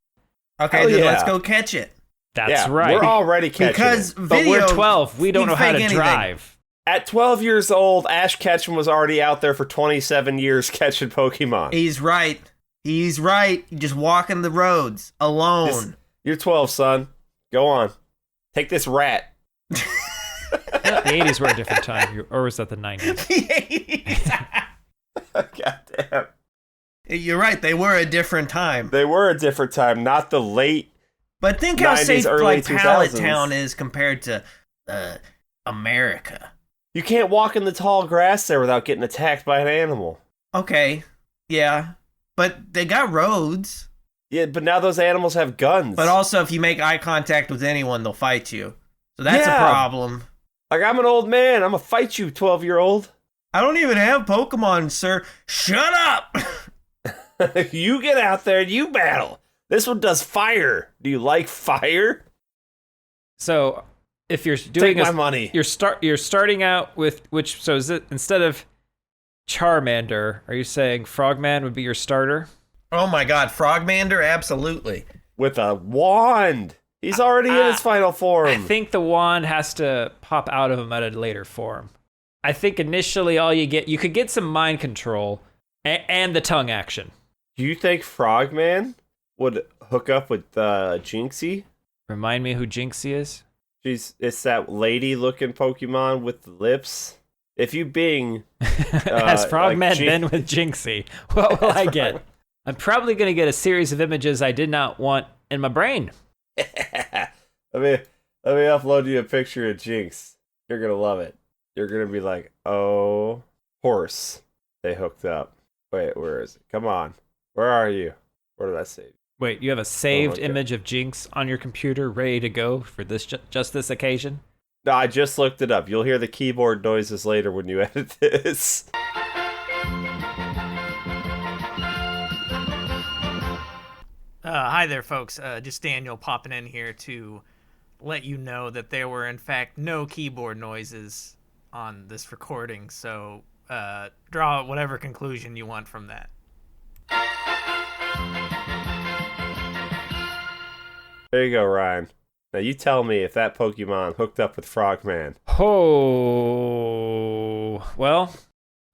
Okay, Hell then yeah. let's go catch it. That's Yeah, right. We're already catching Because it. But video, we're 12. We don't know how to fake anything. drive. At 12 years old, Ash Ketchum was already out there for 27 years catching Pokemon. He's right. He's right. You're just walking the roads alone. You're 12, son. Go on. Take this rat. The 80s were a different time. Or was that the 90s? God damn. You're right. They were a different time. They were a different time, not the late. But think how 90s, safe early like Pallet 2000s. Town is compared to America. You can't walk in the tall grass there without getting attacked by an animal. Okay. Yeah. But they got roads. Yeah, but now those animals have guns. But also, if you make eye contact with anyone, they'll fight you. So that's Yeah. a problem. Like, I'm an old man. I'm gonna fight you, 12-year-old. I don't even have Pokemon, sir. Shut up! You get out there and you battle. This one does fire. Do you like fire? So if you're doing Take my money. you're starting out with which? So is it instead of Charmander? Are you saying Frogman would be your starter? Oh my God, Frogmander, absolutely. With a wand. He's already in his final form. I think the wand has to pop out of him at a later form. I think initially all you could get some mind control and the tongue action. Do you think Frogman would hook up with Jinxie? Remind me who Jinxie is? It's that lady-looking Pokemon with the lips. If you Bing... Has Frogman like been with Jinxie? What will I get? I'm probably going to get a series of images I did not want in my brain. Let me upload you a picture of Jinx. You're going to love it. You're going to be like, oh, horse. They hooked up. Wait, where is it? Come on. Where are you? Where did I save? Wait, you have a saved okay. image of Jinx on your computer ready to go for this just this occasion? No, I just looked it up. You'll hear the keyboard noises later when you edit this. Hi there, folks. Just Daniel popping in here to let you know that there were, in fact, no keyboard noises on this recording, so draw whatever conclusion you want from that. There you go, Ryan. Now you tell me if that Pokemon hooked up with Frogman. Oh, well,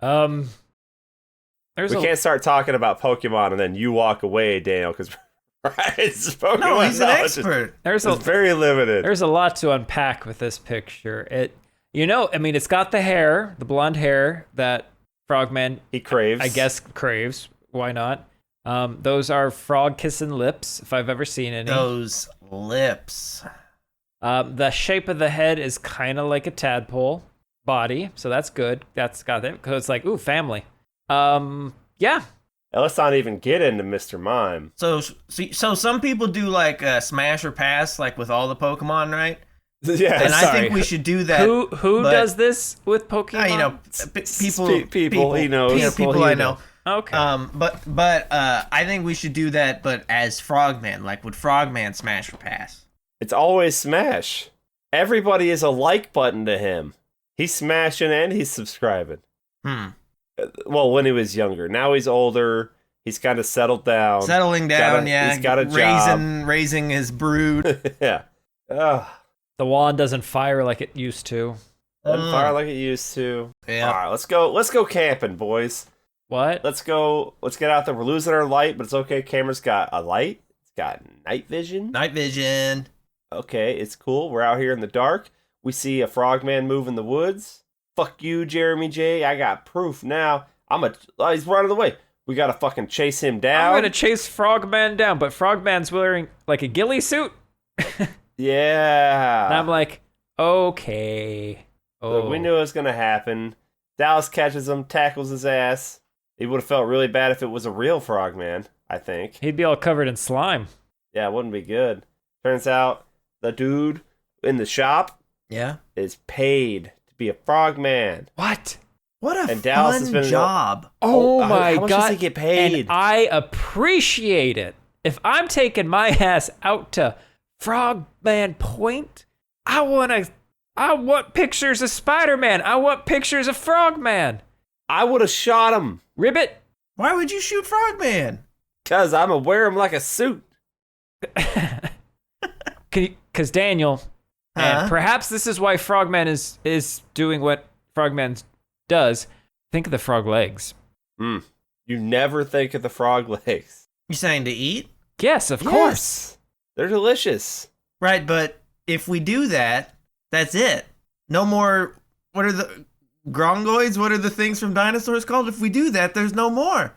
we can't start talking about Pokemon and then you walk away, Daniel, because Ryan's Pokemon No, he's an knowledge expert. There's is very limited. There's a lot to unpack with this picture. It's got the hair, the blonde hair that Frogman He craves. I guess craves. Why not? Those are frog kissing lips, if I've ever seen any. Those lips. The shape of the head is kind of like a tadpole body, so that's good. That's got it because it's like, ooh, family. Yeah. Now, let's not even get into Mr. Mime. So some people do like smash or pass, like with all the Pokemon, right? Yeah, And I think we should do that. Who but- does this with Pokemon? You know, people he knows. Yeah, people I know. Okay. But I think we should do that, but as Frogman, like would Frogman smash or pass? It's always smash. Everybody is a like button to him. He's smashing and he's subscribing. Well, when he was younger. Now he's older. He's kind of settled down. Settling down, He's got a job. Raising his brood. Yeah. Ugh. The wand doesn't fire like it used to. Doesn't fire like it used to. Yeah. All right, let's go. Let's go camping, boys. What? Let's go. Let's get out there. We're losing our light, but it's okay. Camera's got a light. It's got night vision. Night vision. Okay, it's cool. We're out here in the dark. We see a frogman move in the woods. Fuck you, Jeremy J. I got proof now. He's running away. We gotta fucking chase him down. I'm gonna chase Frogman down, but Frogman's wearing like a ghillie suit. Yeah. And I'm like, okay. So we knew it was gonna happen. Dallas catches him, tackles his ass. He would have felt really bad if it was a real frogman, I think. He'd be all covered in slime. Yeah, it wouldn't be good. Turns out the dude in the shop is paid to be a frogman. What? What a And Dallas has fun been- job. Oh my how much god! does he get paid? And I appreciate it. If I'm taking my ass out to Frogman Point, I want pictures of Spider-Man. I want pictures of Frogman. I would have shot him. Ribbit. Why would you shoot Frogman? Because I'm going to wear him like a suit. Because Daniel, and perhaps this is why Frogman is doing what Frogman does. Think of the frog legs. You never think of the frog legs. You saying to eat? Yes, of course. Yes. They're delicious. Right, but if we do that, that's it. No more. What are the grongoids? What are the things from dinosaurs called? If we do that, there's no more.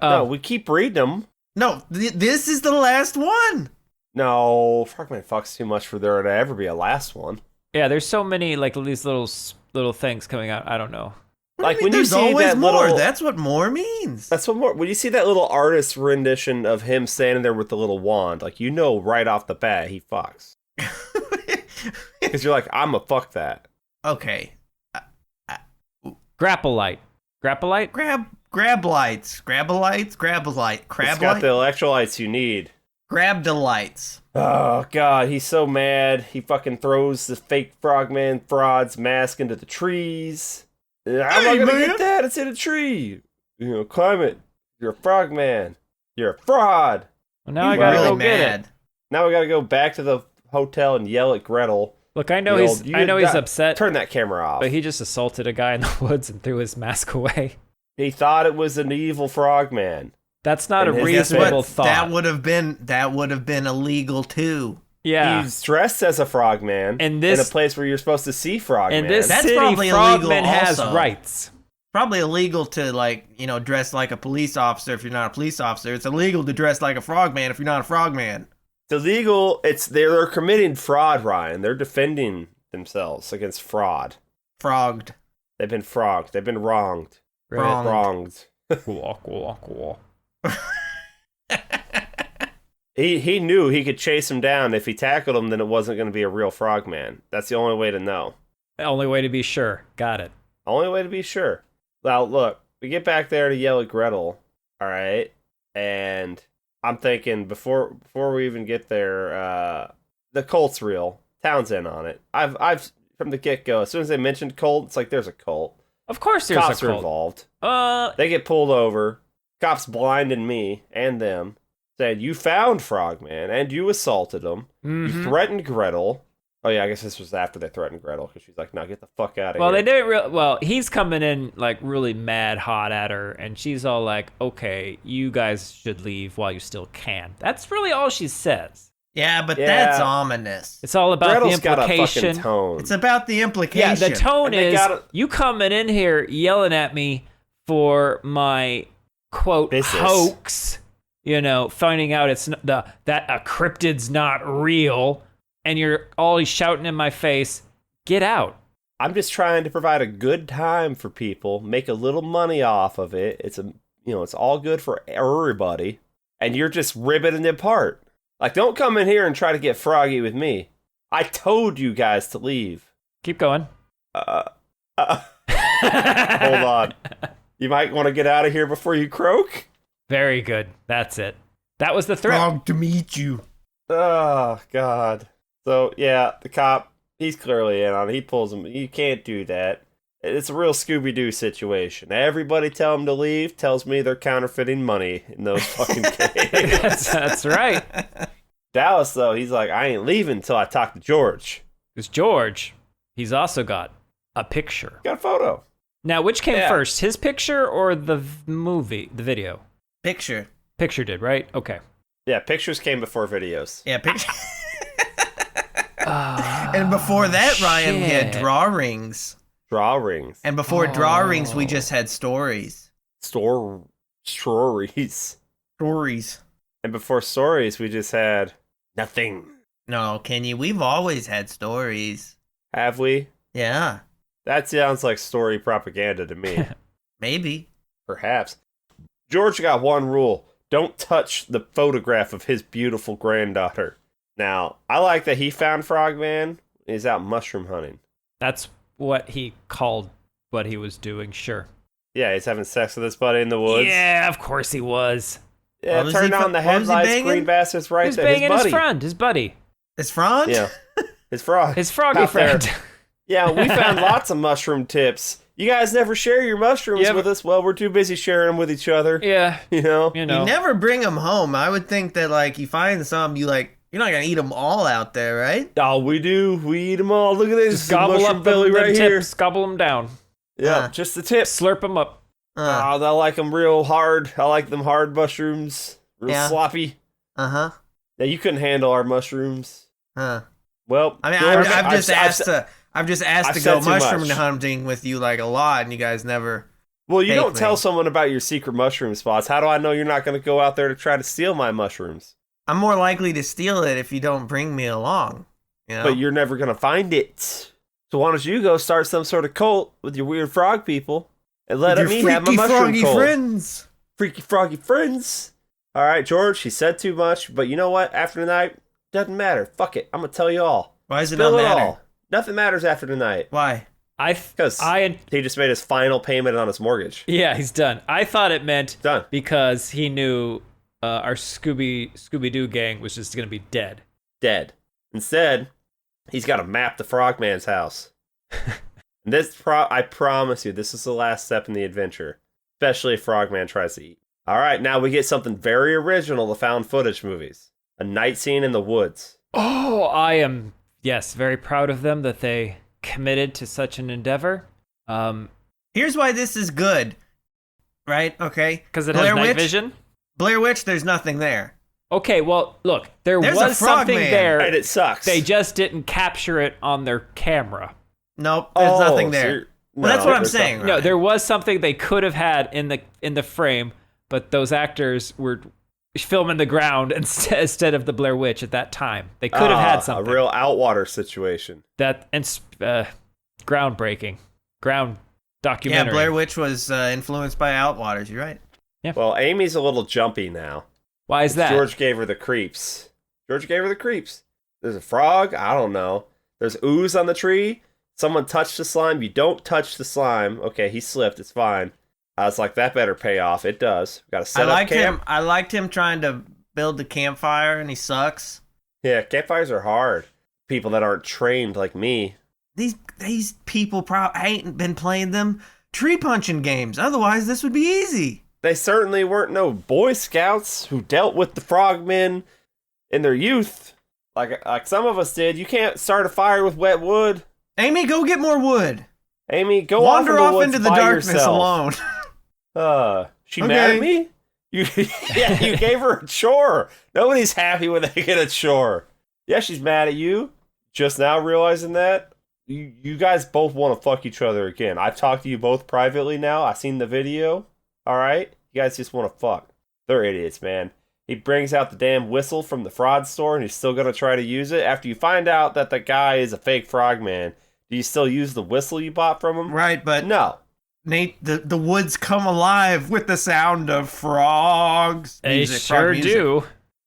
No, we keep breeding them. No, this is the last one. No, Frogman fucks too much for there to ever be a last one. Yeah, there's so many like these little things coming out. I don't know. What do Like you mean when you there's see always that more. little- That's what more means. That's what more. When you see that little artist rendition of him standing there with the little wand, like you know right off the bat he fucks. Because you're like, I'm a fuck that. Okay. Grapple light. Grab lights. Grab a light. Crab It's light. got the electrolytes you need. Grab the lights. Oh, God, he's so mad. He fucking throws the fake Frogman fraud's mask into the trees. How am I gonna get that? It's in a tree. Climb it. You're a Frogman. You're a fraud. Well, now I gotta really go get mad. it. Now we gotta go back to the hotel and yell at Gretel. Look, I know he's upset, Turn that camera off. but he just assaulted a guy in the woods and threw his mask away. He thought it was an evil Frogman. That's not a And Guess reasonable what? thought. That would have been illegal too. Yeah. He's dressed as a Frogman And in a this- place where you're supposed to see Frogman. In this That's city, probably Frogman illegal has also. rights. Probably illegal to dress like a police officer if you're not a police officer. It's illegal to dress like a frogman if you're not a frogman. It's illegal. They're committing fraud, Ryan. They're defending themselves against fraud. Frogged. They've been frogged. They've been wronged. Wronged. Wronged. Cool. He knew he could chase him down. If he tackled him, then it wasn't going to be a real Frogman. That's the only way to know. Only way to be sure. Got it. Only way to be sure. Now, look, we get back there to yell at Gretel, all right? And I'm thinking, before we even get there, the cult's real. Town's in on it. I've from the get-go, as soon as they mentioned cult, it's like, there's a cult. Of course there's Cops a are cult. involved. They get pulled over. Cops blinding me and them, saying, you found Frogman, and you assaulted him. You threatened Gretel. Oh, yeah, I guess this was after they threatened Gretel, because she's like, no, get the fuck out of Well, here. they didn't well, he's coming in like really mad hot at her, and she's all like, okay, you guys should leave while you still can. That's really all she says. Yeah, but Yeah. that's ominous. It's all about Gretel's the got a implication. fucking tone. It's about the implication. Yeah, the tone And they is gotta- you coming in here yelling at me for my quote Business. hoax, finding out that a cryptid's not real, and you're always shouting in my face, get out. I'm just trying to provide a good time for people, make a little money off of it. It's it's all good for everybody, and you're just ripping it apart. Like, don't come in here and try to get froggy with me. I told you guys to leave. Keep going. Hold on. You might want to get out of here before you croak. Very good. That's it. That was the threat. Frog to meet you. Oh, God. So, yeah, the cop, he's clearly in on it. He pulls him. You can't do that. It's a real Scooby-Doo situation. Everybody tell him to leave tells me they're counterfeiting money in those fucking caves. That's right. Dallas, though, he's like, I ain't leaving until I talk to George. Because George, he's also got a picture. Got a photo. Now, which came Yeah. first, his picture or the the video? Picture. Picture did, right? Okay. Yeah, pictures came before videos. Yeah, picture. And before that, Ryan, we had shit. drawings. Drawings. And before drawings, we just had stories. Stories. Stories. And before stories, we just had nothing. No, Kenny, we've always had stories. Have we? Yeah, That sounds like story propaganda to me. maybe. Perhaps. George got one rule. Don't touch the photograph of his beautiful granddaughter. Now, I like that he found Frogman. He's out mushroom hunting. That's what he called what he was doing, sure. Yeah, he's having sex with his buddy in the woods. Yeah, of course he was. Yeah, What was turn he on fu- the what was he headlights, banging? green bastard's He right was there. banging His his buddy. friend, his buddy. It's Franz? Yeah. His frog. His froggy Out there. friend. Yeah, we found lots of mushroom tips. You guys never share your mushrooms Yeah, with us. Well, we're too busy sharing them with each other. Yeah, You know? you You know. never bring them home. I would think that, like, you find some, you're not going to eat them all out there, right? Oh, we do. We eat them all. Look at this. Just gobble mushroom up belly the right tips, here. gobble them down, Yeah, just the tips. slurp them up. Oh, I like them real hard. I like them hard mushrooms. Real Yeah. sloppy. Uh-huh. Yeah, you couldn't handle our mushrooms. Huh. Well, I mean, George, I've just asked I've to I've go said too mushroom much. hunting with you like a lot, and you guys never. Well, you Fake don't tell me. someone about your secret mushroom spots. How do I know you're not going to go out there to try to steal my mushrooms? I'm more likely to steal it if you don't bring me along. You know? But you're never going to find it. So why don't you go start some sort of cult with your weird frog people and let With me your have my freaky mushroom froggy cult. friends. Freaky froggy friends. All right, George, he said too much, but you know what? After tonight, doesn't matter. Fuck it. I'm going to tell you all. Why does it Spill not it matter? all. Nothing matters after tonight. Why? Because he just made his final payment on his mortgage. Yeah, he's done. I thought it meant Done. because he knew our Scooby-Doo gang was just going to be dead. Dead. Instead, he's got to map the Frogman's house. And I promise you, this is the last step in the adventure. Especially if Frogman tries to eat. Alright, now we get something very original to found footage movies. A night scene in the woods. Oh, I am, yes, very proud of them that they committed to such an endeavor. Here's why this is good, right? Okay. Because it has night vision? Blair Witch, there's nothing there. Okay, well, look, there's was something Frogman. there. Right, it sucks. They just didn't capture it on their camera. Nope, there's nothing so there. Well, that's what I'm saying. Right? No, there was something they could have had in the frame, but those actors were filming the ground instead of the Blair Witch at that time. They could have had something. A real outwater situation. Groundbreaking. Ground documentary. Yeah, Blair Witch was influenced by Outwaters. You're right. Yeah. Well, Amy's a little jumpy now. Why is that? George gave her the creeps. There's a frog? I don't know. There's ooze on the tree. Someone touched the slime. You don't touch the slime. Okay, he slipped. It's fine. I was like, that better pay off. It does. Got to set up camp. I liked him trying to build the campfire, and he sucks. Yeah, campfires are hard. People that aren't trained like me. These people ain't been playing them tree punching games. Otherwise, this would be easy. They certainly weren't no Boy Scouts who dealt with the frogmen in their youth. Like some of us did. You can't start a fire with wet wood. Amy, go get more wood. Amy, go wander off into the darkness alone. She mad at me? You gave her a chore. Nobody's happy when they get a chore. Yeah, she's mad at you. Just now realizing that. You guys both want to fuck each other again. I've talked to you both privately now. I've seen the video. Alright? You guys just want to fuck. They're idiots, man. He brings out the damn whistle from the fraud store and he's still going to try to use it. After you find out that the guy is a fake frogman, do you still use the whistle you bought from him? Right, but... No. Nate, the woods come alive with the sound of frogs. They sure do.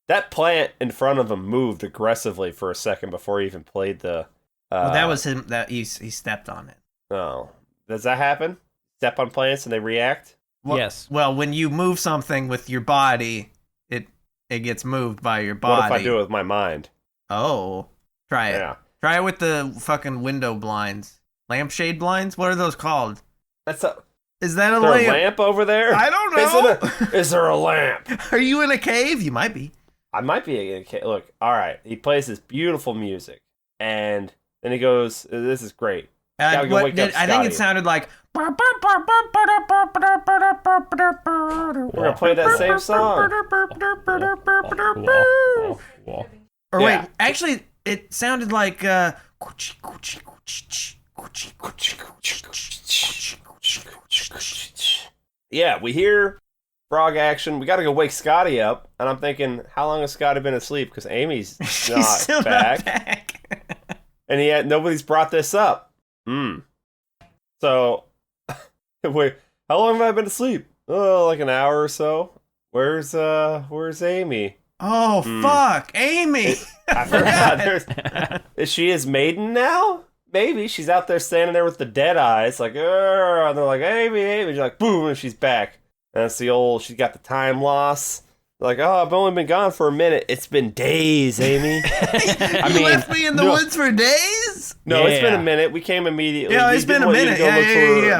That plant in front of him moved aggressively for a second before he even played the... well, that was him. That he stepped on it. Oh. Does that happen? Step on plants and they react? Well, yes. Well, when you move something with your body, it gets moved by your body. What if I do it with my mind? Oh. Try it. Yeah. Try it with the fucking window blinds. Lampshade blinds? What are those called? Is that a there lamp? A lamp over there? I don't know. Is there a lamp? Are you in a cave? You might be. I might be in a cave. Look, all right. He plays this beautiful music, and then he goes, "This is great." I think it sounded like. We're gonna play that same song. Or wait, actually, it sounded like. Yeah, we hear frog action. We got to go wake Scotty up, and I'm thinking, how long has Scotty been asleep? Because Amy's not back. And nobody's brought this up. So, wait, how long have I been asleep? Oh, like an hour or so. Where's Amy? Oh, fuck, Amy! I forgot. Is she his maiden now? Maybe she's out there standing there with the dead eyes, like, and they're like, Amy. She's like, boom, and she's back. And it's she's got the time loss. Like, oh, I've only been gone for a minute. It's been days, Amy. You left me in the woods for days? No, it's been a minute. We came immediately. Yeah, it's been a minute.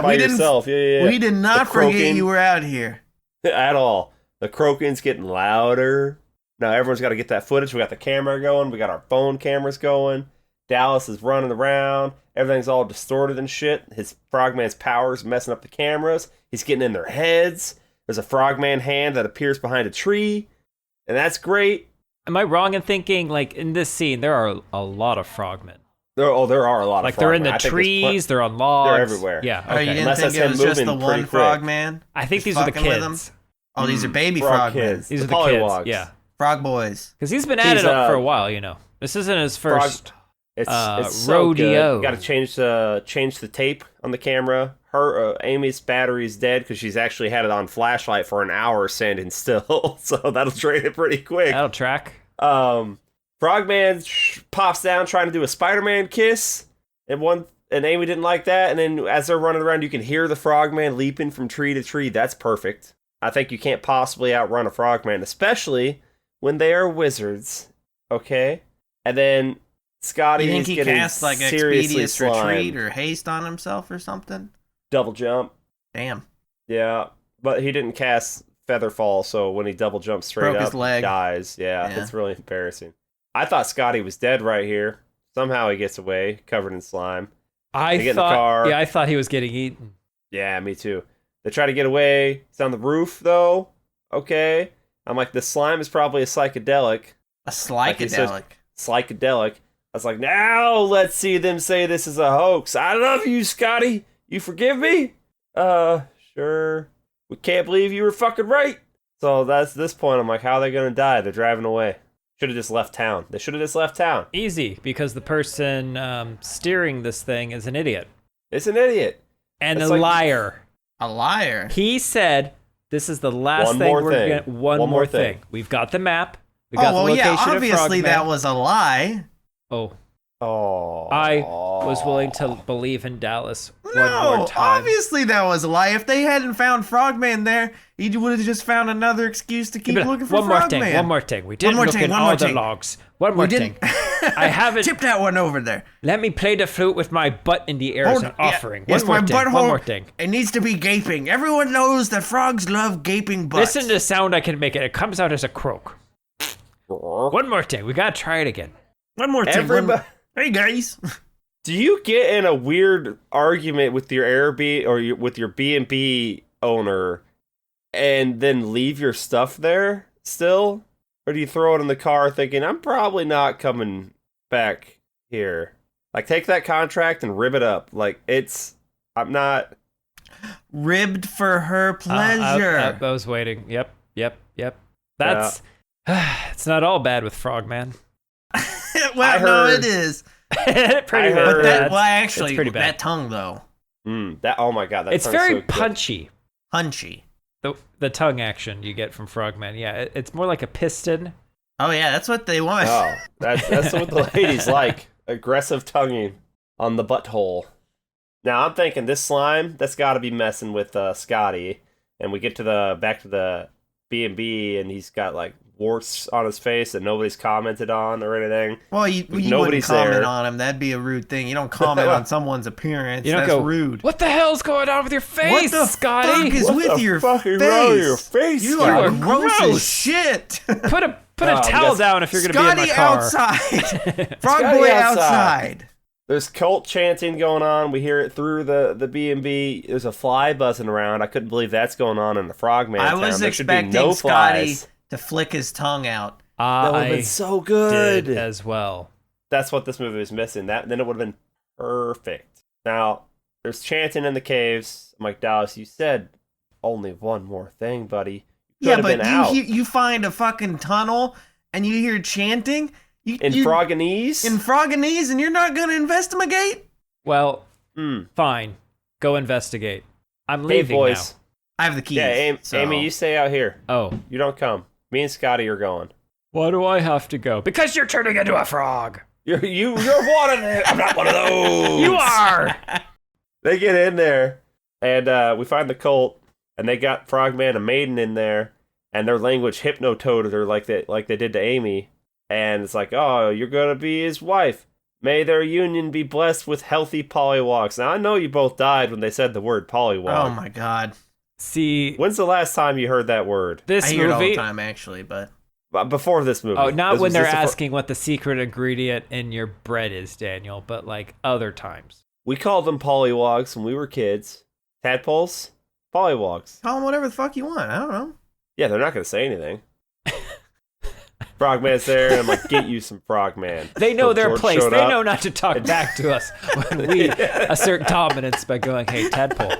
We did not forget you were out here. At all. The croaking's getting louder. Now everyone's got to get that footage. We got the camera going. We got our phone cameras going. Dallas is running around. Everything's all distorted and shit. His Frogman's powers messing up the cameras. He's getting in their heads. There's a Frogman hand that appears behind a tree. And that's great. Am I wrong in thinking, like, in this scene, there are a lot of frogmen? There are a lot of like, frogmen. They're in the trees, they're on logs. They're everywhere. Yeah, okay. You didn't think it was just the one frogman? I think these are the kids. Oh, these are baby frogmen. These are the kids, yeah. Frog boys. Because he's been at it for a while, you know. This isn't his first it's rodeo. So got to change the tape on the camera. Amy's battery's dead because she's actually had it on flashlight for an hour standing still, so that'll drain it pretty quick. That'll track. Frogman pops down trying to do a Spider-Man kiss, and and Amy didn't like that. And then as they're running around, you can hear the Frogman leaping from tree to tree. That's perfect. I think you can't possibly outrun a Frogman, especially when they are wizards. Okay? And then Scotty You think is he getting cast like seriously Expeditious slimed. Retreat or Haste on himself or something? Double jump. Damn. Yeah. But he didn't cast Featherfall, so when he double jumps straight Broke up, his leg. he dies. Yeah, Yeah. it's really embarrassing. I thought Scotty was dead right here. Somehow he gets away, covered in slime. They get in the car. I thought he was getting eaten. Yeah, me too. They try to get away. He's on the roof, though. Okay. I'm like, the slime is probably a psychedelic. A psychedelic. Psychedelic. I was like, now let's see them say this is a hoax. I love you, Scotty. You forgive me? Sure. We can't believe you were fucking right. So that's this point. I'm like, how are they going to die? They're driving away. Should have just left town. They should have just left town. Easy, because the person steering this thing is an idiot. It's an idiot. And It's a like- liar. A liar. He said, this is the last One thing more we're thing. going to... One more thing. We've got the map. We got the location of obviously Frogman. that was a lie. Oh, Oh. I was willing to believe in Dallas one No, more time. obviously that was a lie. If they hadn't found Frogman there, he would have just found another excuse to keep looking for one more Frogman. thing. One more thing. We didn't more look thing, in one all more the thing. logs. One more We thing. didn't. I haven't... Tip that one over there. Let me play the flute with my butt in the air as an offering. Yes, One more my thing. butthole. One more thing. It needs to be gaping. Everyone knows that frogs love gaping butts. Listen to the sound I can make it. It comes out as a croak. One more thing. We gotta try it again. one more thing. Everybody. Hey guys. Do you get in a weird argument with your Airbnb or with your B&B owner and then leave your stuff there still? Or do you throw it in the car thinking, I'm probably not coming back here? Like, take that contract and rib it up. Like, I'm not... Ribbed for her pleasure. I was waiting. Yep. That's... It's not all bad with Frogman. Well, no, it is. Pretty heard- bad. Well, actually, It's pretty bad. that tongue though, oh my god, that It's sounds very so good. punchy. punchy. The tongue action you get from Frogman. Yeah, it's more like a piston. Oh yeah, that's what they want. Oh, that's what the ladies like. Aggressive tonguing on the butthole. Now I'm thinking this slime, that's got to be messing with Scotty, and we get to back to the B&B, and he's got like warts on his face that nobody's commented on or anything. Well, you wouldn't Nobody's comment there. on him. That'd be a rude thing. You don't comment on someone's appearance. You don't That's go, rude. What the hell's going on with your face, What the Scotty? fuck is What with the your fuck is face? wrong with your face, You Scotty? are are gross as gross. shit. Put a Oh, towel yes. down if you're going to be in my Scotty car. outside. Frog Scotty boy outside. outside. There's cult chanting going on. We hear it through the B&B. There's a fly buzzing around. I couldn't believe that's going on in the Frogman I town. was There should be expecting no Scotty flies. to flick his tongue out. That would have I been so good. did as well. That's what this movie was missing. Then it would have been perfect. Now, there's chanting in the caves. I'm like, Dallas, you said only one more thing, buddy. You Yeah, could have but been out. you find a fucking tunnel and you hear chanting. In you, Frogganese? In Frogganese, and you're not going to investigate? Well, Hmm. fine. Go investigate. I'm Hey, leaving boys. I have the keys. Yeah, Amy, so- Amy, you stay out here. now. Oh. You don't come. Me and Scotty are going. Why do I have to go? Because you're turning into a frog. You're one of them. I'm not one of those. You are. They get in there, and we find the cult, and they got Frogman and Maiden in there, and their language hypnototed her like they did to Amy. And it's like, oh, you're gonna be his wife. May their union be blessed with healthy pollywogs. Now I know you both died when they said the word pollywog. Oh my god. See, When's the last time you heard that word? this I hear it all the movie. time, actually, but... Before this movie. Oh, not This when was they're just the fir- asking what the secret ingredient in your bread is, Daniel, but like other times. We called them pollywogs when we were kids. Tadpoles? Pollywogs. Call him whatever the fuck you want. I don't know. Yeah, they're not gonna say anything. Frogman's there, and I'm like, get you some Frogman. They know So their George place. showed They up. know not to talk back to us when we assert dominance by going, "Hey, tadpole,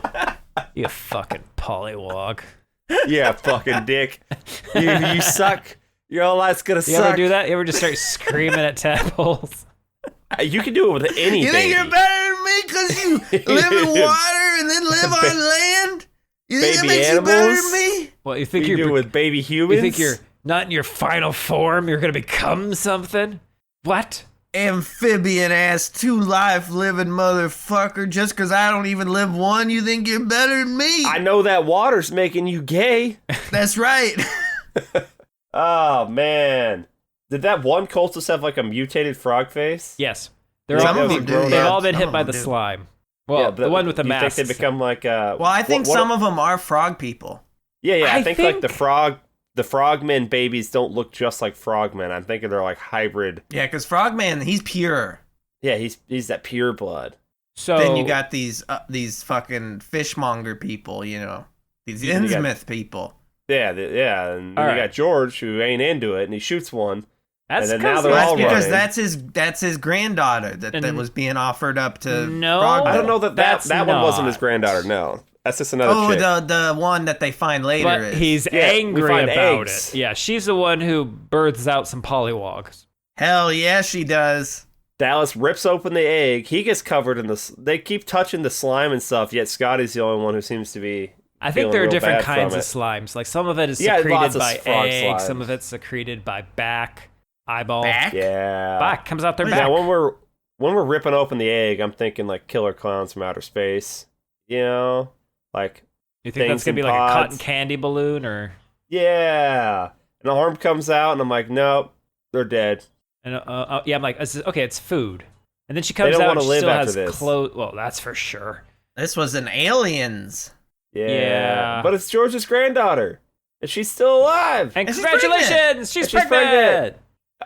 you fucking pollywog." Yeah, fucking dick. You suck. You're all that's gonna You suck. ever do that? You ever just start screaming at tadpoles? You can do it with any You think baby. you're better than me because you live in water and then live on land? You think that Baby makes you better animals? than me? Well, you You think can do it you're with baby humans. you think you're not in your final form? You're gonna become something? What? amphibian ass 2-life living motherfucker. Just because I don't even live one, you think you're better than me? I know that water's making you gay. That's right. Oh, man. Did that one cultist have like a mutated frog face? Yes. Some of them do. They've Yeah, all been some hit of by them the do. slime. Well, Yeah, the one with the you mask. think they become like Well, I think some of them are frog people. Yeah, I I think like the frogmen babies don't look just like frogmen. I'm thinking they're like hybrid. Yeah, because Frogman, he's pure. Yeah, he's that pure blood. So Then you got these fucking fishmonger people, you know, these And you got- Innsmouth people. Yeah, and then All you right. got George who ain't into it, and he shoots one. that's and then now 'cause they're Well, all that's because running. that's his granddaughter that And- was being offered up to No. Frogman. I don't know that That's one wasn't his not. granddaughter. No, that's just another Oh, chick. the one that they find later but is. he's Yeah, we angry find about eggs. it. Yeah, she's the one who births out some pollywogs. Hell yeah, she does. Dallas rips open the egg. He gets covered in the. They keep touching the slime and stuff. Yet Scotty's the only one who seems to be. I think feeling there are real different bad kinds from of it. slimes. Like some of it is Yeah, secreted lots of by frog egg, slime. some of it's secreted by back, eyeball. Back? Yeah. Back comes out their What is back. Now when we're ripping open the egg, I'm thinking like killer clowns from outer space. You know, like You think that's things gonna be in like a cotton pods. candy balloon, or yeah. And the arm comes out, and I'm like, nope, they're dead. and yeah, I'm like, okay, it's food. And then she They comes don't out wanna and she live still after has this. clothes. Well, that's for sure. This was an Aliens. Yeah. But it's George's granddaughter, and she's still alive. And And she's congratulations, she's And she's pregnant. pregnant.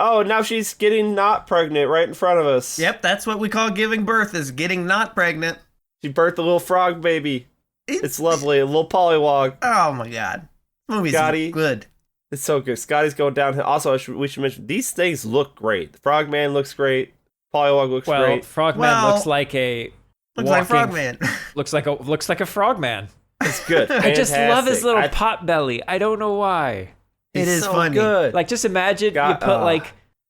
Oh, now she's getting not pregnant right in front of us. Yep, that's what we call giving birth, is getting not pregnant. She birthed a little frog baby. It's lovely, a little pollywog. Oh my god. This movie's Scotty. good. It's so good. Scotty's going downhill. Also, we should mention these things look great. The Frogman looks great. Pollywog looks Well, great. Frogman Well, looks like a Looks like walking- Frogman. looks like a frogman. It's good. I just love his Fantastic. little pot belly. I don't know why. It He's is so funny. good. Like, just imagine you put like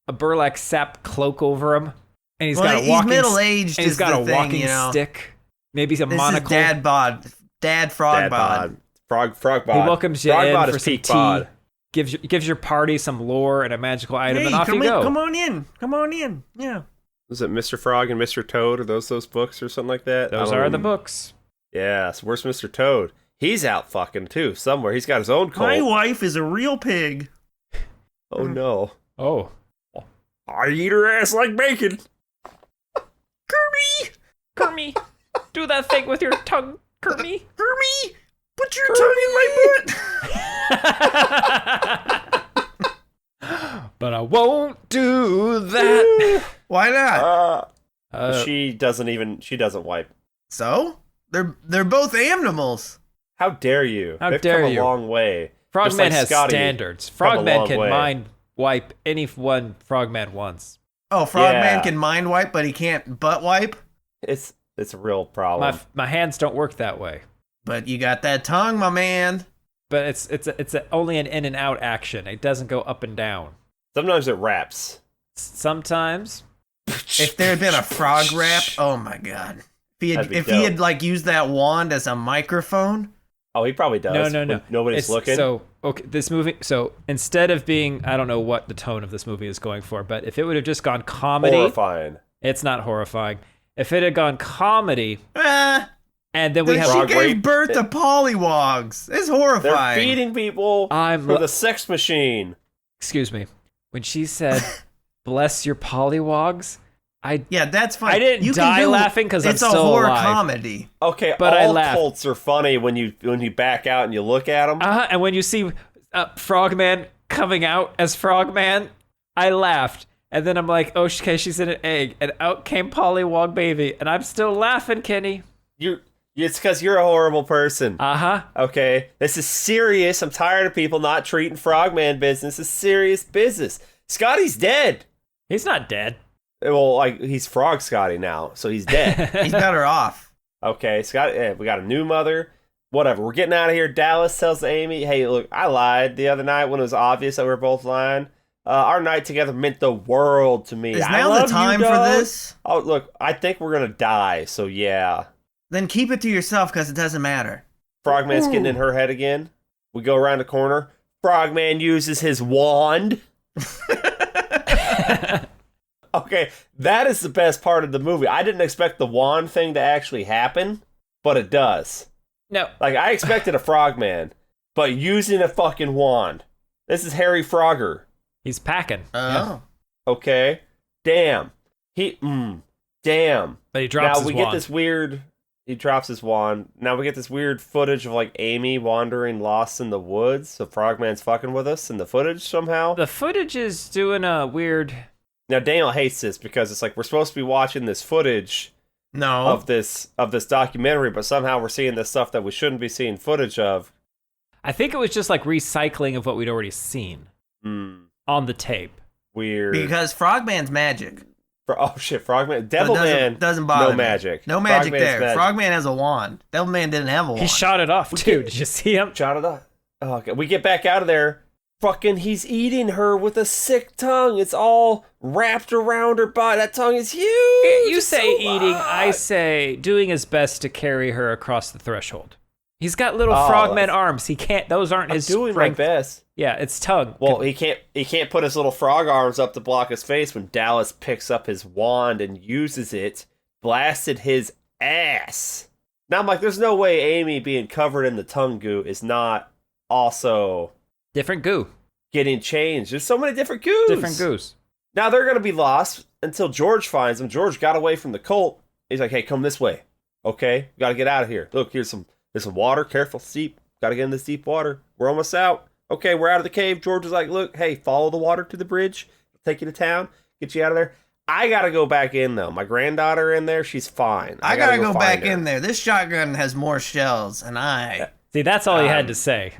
a burlap sap cloak over him, and he's Well, got a he's walking middle-aged and he's is got the a thing, walking you know? stick, maybe some This monocle. is Dad Bod. Dad Frog Dad Bod. bod. Frog bod. He welcomes you Frog in bod for is some peak tea, bod. gives your party some lore and a magical item, Hey, and off come you in, go. come on in. Come on in. Yeah. Was it Mr. Frog and Mr. Toad? Are those books or something like that? Those I don't are the know. books. Yeah, so where's Mr. Toad? He's out fucking too, somewhere. He's got his own cult. My wife is a real pig. Oh no. Oh, I eat her ass like bacon. Kirby! Kermie, do that thing with your tongue, Kermie. Kirby! Put your tongue in my butt! But I won't do that. Why not? She doesn't wipe. So? They're both animals. How dare you? How They've dare come you. a long way. Just Frogman like has Scotty standards. come a Frogman long can way. mind wipe any one Frogman wants. Oh, Frogman Yeah. can mind wipe, but he can't butt wipe? It's a real problem. My hands don't work that way. But you got that tongue, my man. But it's only an in and out action. It doesn't go up and down. Sometimes it raps. Sometimes. If there had been a frog rap, oh my god. That'd be If he dope. had like used that wand as a microphone, Oh, he probably does. No. when nobody's It's- looking. So okay, this movie. So instead of being, I don't know what the tone of this movie is going for, but if it would have just gone comedy, horrifying. it's not horrifying. If it had gone comedy, ah, and then we she have Frog gave rape. birth to pollywogs. It's They're horrifying. feeding people I'm for lo- the sex machine. excuse me, when she said, "Bless your pollywogs," Yeah, that's fine. I didn't You can die do- laughing 'cause I'm it's a still horror alive. comedy. Okay, But I all laughed. cults are funny when you back out and you look at them. And when you see Frogman coming out as Frogman, I laughed. And then I'm like, oh, okay, she's in an egg. And out came Pollywog Baby. And I'm still laughing, Kenny. It's because you're a horrible person. Uh-huh. Okay, this is serious. I'm tired of people not treating Frogman business as serious business. Scotty's dead. He's not dead. Well, like he's Frog Scotty now, so he's dead. He's better off. Okay, Scott, we got a new mother. Whatever, we're getting out of here. Dallas tells Amy, hey, look, I lied the other night when it was obvious that we were both lying. Our night together meant the world to me. Is I now love the time you, for dog. this? Oh, look, I think we're going to die, so yeah. Then keep it to yourself because it doesn't matter. Frogman's getting in her head again. We go around the corner. Frogman uses his wand. Okay, that is the best part of the movie. I didn't expect the wand thing to actually happen, but it does. No. Like, I expected a Frogman, but using a fucking wand. This is Harry Frogger. He's packing. Oh. Okay? Damn. Damn. But he drops now we his wand. get this weird... He drops his wand. Now we get this weird footage of, like, Amy wandering lost in the woods. So Frogman's fucking with us in the footage somehow. The footage is doing a weird... Now, Daniel hates this because it's like we're supposed to be watching this footage of this documentary, but somehow we're seeing this stuff that we shouldn't be seeing footage of. I think it was just like recycling of what we'd already seen on the tape. Weird. Because Frogman's magic. Oh shit, Frogman. Devilman doesn't bother no me. magic. No magic Frogman's there. magic. Frogman has a wand. Devilman didn't have a wand. He shot it off too. Did you see him? Shot it up. Oh, okay. We get back out of there. Fucking, he's eating her with a sick tongue. It's all wrapped around her body. That tongue is huge. You It's say so eating, hot. I say doing his best to carry her across the threshold. He's got little Oh, frogman arms. He can't. Those aren't I'm his doing strength. my best. Yeah, it's tongue. Well, he can't put his little frog arms up to block his face when Dallas picks up his wand and uses it, blasted his ass. Now I'm like, there's no way Amy being covered in the tongue goo is not also Different goo. getting changed. There's so many different goos. Different goos. Now they're gonna be lost until George finds them. George got away from the cult. He's like, hey, come this way. Okay? We gotta get out of here. Look, there's some water. Careful, steep. Gotta get in this deep water. We're almost out. Okay, we're out of the cave. George is like, look, hey, follow the water to the bridge. Take you to town. Get you out of there. I gotta go back in though. My granddaughter in there, she's fine. I gotta go find back her. in there. This shotgun has more shells, and I... See, that's all he had to say.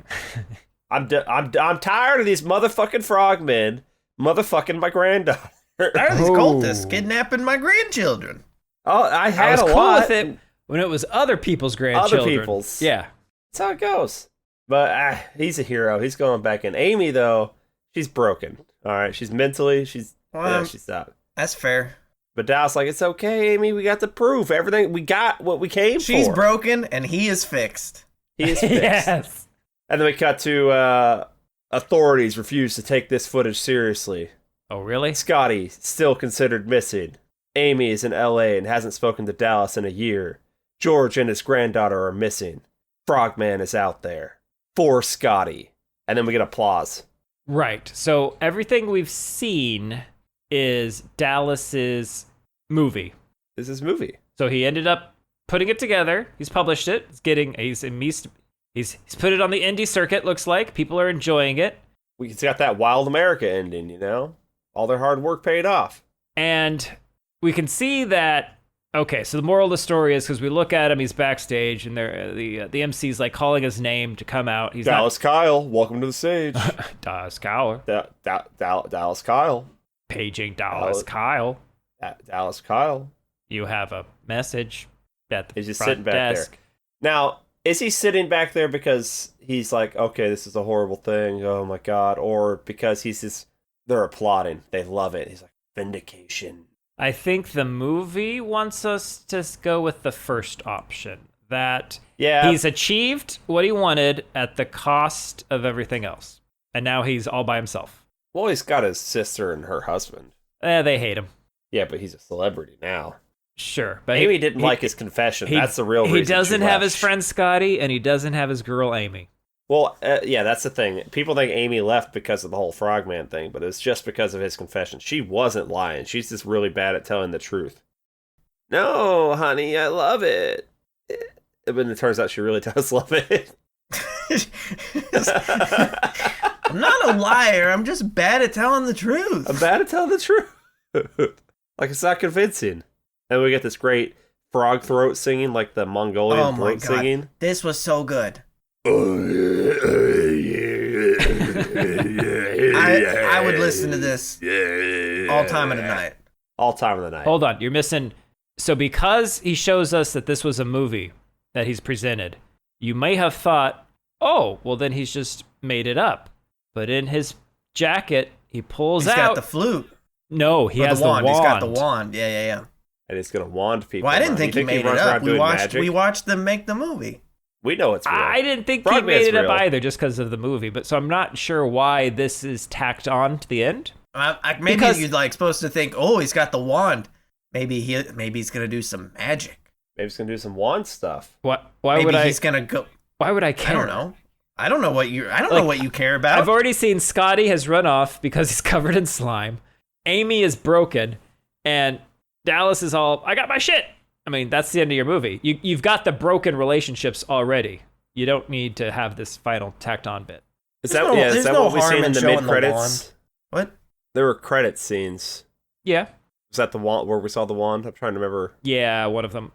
I'm tired of these motherfucking frogmen motherfucking my granddaughter. Tired of these Oh. cultists kidnapping my grandchildren. Oh, I I had was a cool lot. with it when it was other people's grandchildren. people's. Yeah. That's how it goes. But he's a hero. He's going back in. Amy, though, she's broken. All right, she's mentally, she's out. That's fair. But Dallas like, it's okay, Amy. We got the proof. Everything we got, what we came She's for. broken, and he is fixed. He is fixed. Yes. And then we cut to authorities refuse to take this footage seriously. Oh, really? Scotty still considered missing. Amy is in L.A. and hasn't spoken to Dallas in a year. George and his granddaughter are missing. Frogman is out there. For Scotty. And then we get applause. Right. So everything we've seen is Dallas's movie. This is movie. So he ended up putting it together. He's published it. He's put it on the indie circuit. Looks like people are enjoying it. It's got that Wild America ending, you know? All their hard work paid off. And we can see that. Okay, so the moral of the story is because we look at him, he's backstage, and the MC's like calling his name to come out. He's Dallas Kyle, welcome to the stage. Dallas Kyle. Dallas Kyle. Paging Dallas Kyle. Dallas Kyle. You have a message at the He's just front sitting back desk. there. Now, is he sitting back there because he's like, okay, this is a horrible thing, oh my god, or because they're applauding, they love it. He's like, vindication. I think the movie wants us to go with the first option. That he's achieved what he wanted at the cost of everything else. And now he's all by himself. Well, he's got his sister and her husband. They hate him. Yeah, but he's a celebrity now. Sure. But Amy didn't like his confession. That's the real reason. He doesn't she have left. his friend Scotty, and he doesn't have his girl Amy. Well, yeah, that's the thing. People think Amy left because of the whole Frogman thing, but it's just because of his confession. She wasn't lying. She's just really bad at telling the truth. No, honey, I love it. But it turns out she really does love it. I'm not a liar. I'm just bad at telling the truth. I'm bad at telling the truth. Like, it's not convincing. And we get this great frog throat singing, like the Mongolian Oh my throat god. singing. This was so good. I would listen to this all time of the night. All time of the night. Hold on, you're missing. So because he shows us that this was a movie that he's presented, you may have thought, oh, well then he's just made it up. But in his jacket, he pulls He's out. got the flute. No, he Or has the wand. the wand. He's got the wand. Yeah. And it's going to wand people. Well, I didn't around. think You he made it runs around up. doing magic? We watched them make the movie. We know it's real. I didn't think he Frogman's made it real. up either just because of the movie. But so I'm not sure why this is tacked on to the end. Maybe Because- you're like supposed to think, oh, he's got the wand. Maybe he's gonna do some magic. Maybe he's gonna do some wand stuff. Why Maybe would I? he's gonna go. Why would I care? I don't know. I don't know what you care about. I've already seen Scotty has run off because he's covered in slime. Amy is broken, and Dallas is all, I got my shit. I mean, that's the end of your movie. You've got the broken relationships already. You don't need to have this final tacked on bit. Is There's that no- is there's that no what we harm seen in in the showing mid the credits? What? There were credit scenes. Yeah. Was that the wand where we saw the wand? I'm trying to remember. Yeah, one of them.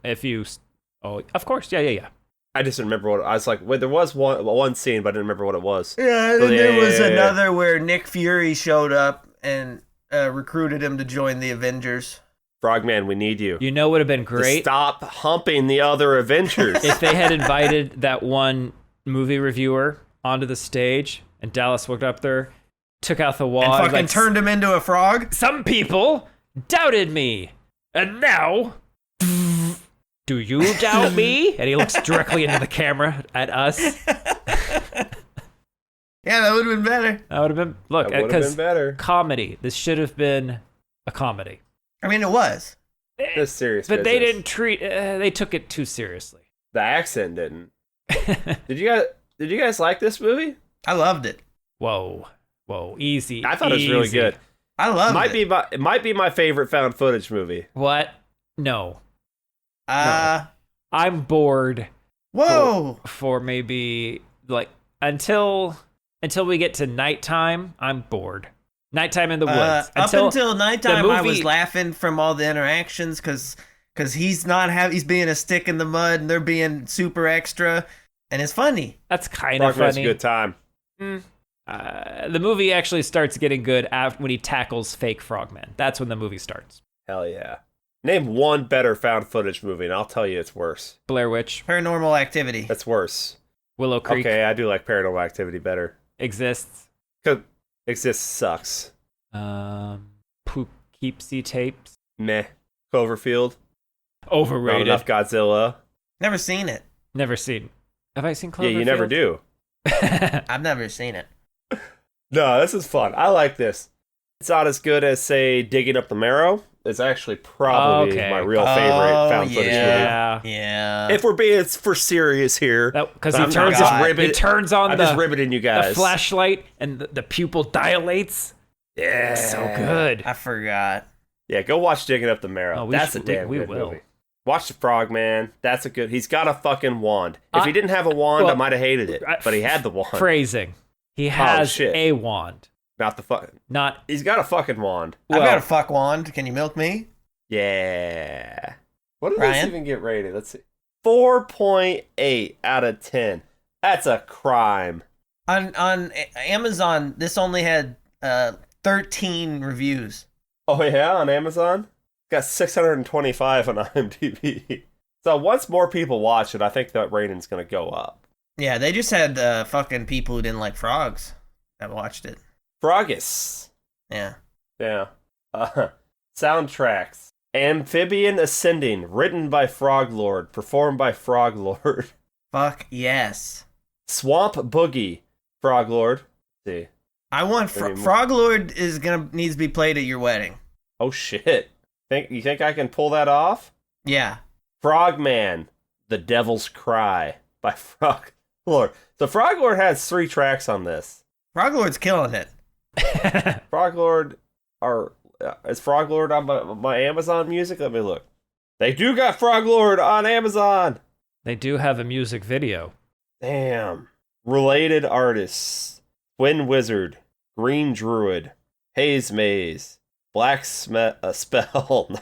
Oh, of course. Yeah. I just didn't remember what I was like. Wait, there was one scene, but I didn't remember what it was. Yeah, and Oh, then there was yeah. another where Nick Fury showed up and recruited him to join the Avengers. Frogman, we need you. You know what would have been To great stop humping the other Avengers. if they had invited that one movie reviewer onto the stage and Dallas walked up there, took out the wand, And fucking like, turned him into a frog. Some people doubted me, and now, do you doubt me? And he looks directly into the camera at us. Yeah, that would have been better. That would have been, look, That would have because been better. comedy. This should have been a comedy. I mean, it was. This serious But they business. didn't they took it too seriously. The accent didn't. Did you guys like this movie? I loved it. Whoa, easy. I thought it was really easy. good. I loved it. It might be my favorite found footage movie. What? No. I'm bored Whoa. for maybe like until we get to nighttime. I'm bored. Nighttime in the woods. Up until nighttime, I was movie- laughing from all the interactions because he's being a stick in the mud and they're being super extra, and it's funny. That's kind of Frogman's a funny. good time. The movie actually starts getting good after when he tackles fake Frogman. That's when the movie starts. Hell yeah. Name one better found footage movie, and I'll tell you it's worse. Blair Witch, Paranormal Activity. That's worse. Willow Creek Okay, I do like Paranormal Activity better. exists. Cause Exist sucks. Poughkeepsie tapes, Meh. Cloverfield. Not overrated. enough Godzilla. Never seen it. Never seen. Have I seen Cloverfield? Yeah, you never do. I've never seen it. No, this is fun. I like this. It's not as good as, say, Digging Up the Marrow. It's actually probably Okay. my real favorite found footage movie. Yeah. Yeah. If we're being for serious here, Because but he I'm turns just on, ribbing- he turns on I'm just the riveting you guys. flashlight and the pupil dilates. Yeah, So good. I forgot. Yeah, go watch Digging Up the Marrow. Oh, That's a damn we good will. movie. Watch the Frogman. That's a good. He's got a fucking wand. If he didn't have a wand, I well, might have hated it. But he had the wand. Phrasing. He has shit. a wand. Not the fucking. Not He's got a fucking wand. I've got well. a fuck wand. Can you milk me? Yeah. What did this Ryan? even get rated? Let's see. 4.8 out of 10. That's a crime. On Amazon, this only had 13 reviews. Oh yeah, on Amazon, got 625 on IMDb. So once more people watch it, I think that rating's gonna go up. Yeah, they just had fucking people who didn't like frogs that watched it. Froggus. Yeah. Yeah. Soundtracks. Amphibian Ascending, written by Froglord, performed by Froglord. Fuck yes. Swamp Boogie, Froglord. Let's see. I want Froglord needs to be played at your wedding. Oh shit. You think I can pull that off? Yeah. Frogman, The Devil's Cry by Froglord. So Froglord has 3 tracks on this. Froglord's killing it. Froglord is Froglord on my Amazon Music? Let me look. They do got Froglord on Amazon. They do have a music video. Damn. Related artists: Twin Wizard, Green Druid, Haze Maze, Black Spell,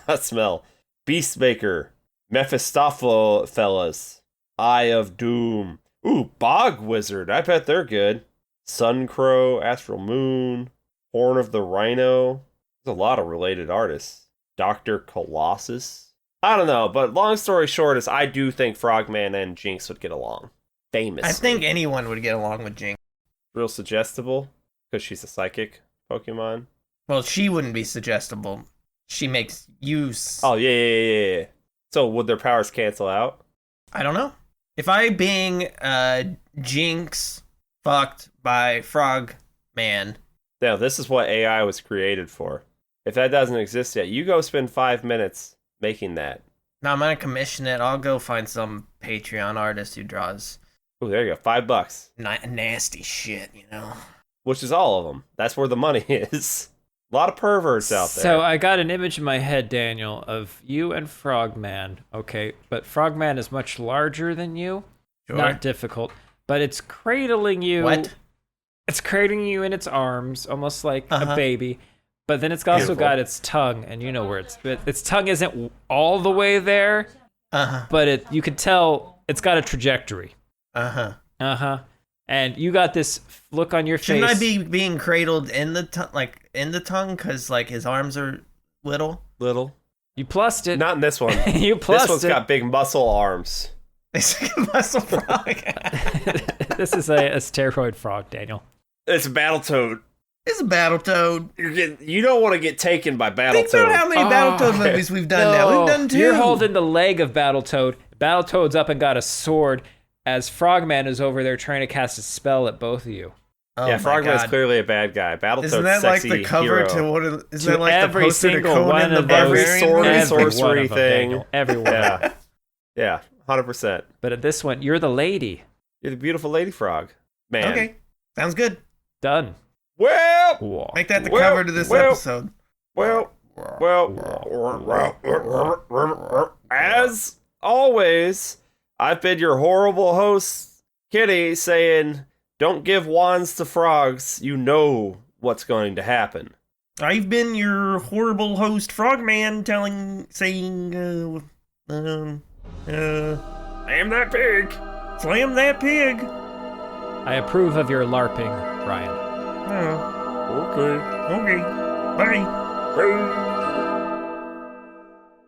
not Smell, Beastmaker, Mephistopheles, Eye of Doom. Ooh, Bog Wizard. I bet they're good. Suncrow, Astral Moon, Horn of the Rhino. There's a lot of related artists. Dr. Colossus. I don't know, but long story short is I do think Frogman and Jinx would get along. Famously. I think anyone would get along with Jinx. Real suggestible because she's a psychic Pokemon. Well, she wouldn't be suggestible. She makes use. Oh, yeah. So would their powers cancel out? I don't know. If I being Jinx fucked by Frogman, Now, this is what AI was created for. If that doesn't exist yet, you go spend 5 minutes making that. No, I'm gonna commission it. I'll go find some Patreon artist who draws Oh, there you go. $5. nasty shit, you know. Which is all of them. That's where the money is. A lot of perverts out there. So I got an image in my head, Daniel, of you and Frogman. Okay, but Frogman is much larger than you. Sure. Not difficult, but it's cradling you. What? It's cradling you in its arms, almost like a baby. But then it's also got its tongue, and you know where its tongue isn't all the way there. But you can tell it's got a trajectory. And you got this look on your face. Shouldn't I be being cradled in the tongue, because like his arms are little? Little. You plussed it. Not in this one. You plussed This one's it. got big muscle arms. It's like a muscle frog. This is a steroid frog, Daniel. It's a Battletoad. It's a Battletoad. You don't want to get taken by Battletoad. Think about how many Battletoad movies we've done now. We've done 2. You're holding the leg of Battletoad. Battletoad's up and got a sword as Frogman is over there trying to cast a spell at both of you. Oh yeah, my Frogman's God. clearly a bad guy. Battletoad's Isn't that like sexy the cover hero. to one of? Isn't To that like every the poster to single Conan one the of those- Every Barbarian? sword and Every sorcery one of them, thing. Daniel. Every one. Yeah. Yeah, 100%. But at this one, you're the lady. You're the beautiful lady frog. Man. Okay, sounds good. Done. Well, Make that the Well, cover to this episode. As always, I've been your horrible host, Kitty, saying, don't give wands to frogs. You know what's going to happen. I've been your horrible host, Frogman, saying, Slam that pig. slam that pig. I approve of your LARPing, Ryan. Oh, Okay. okay, bye. Bye.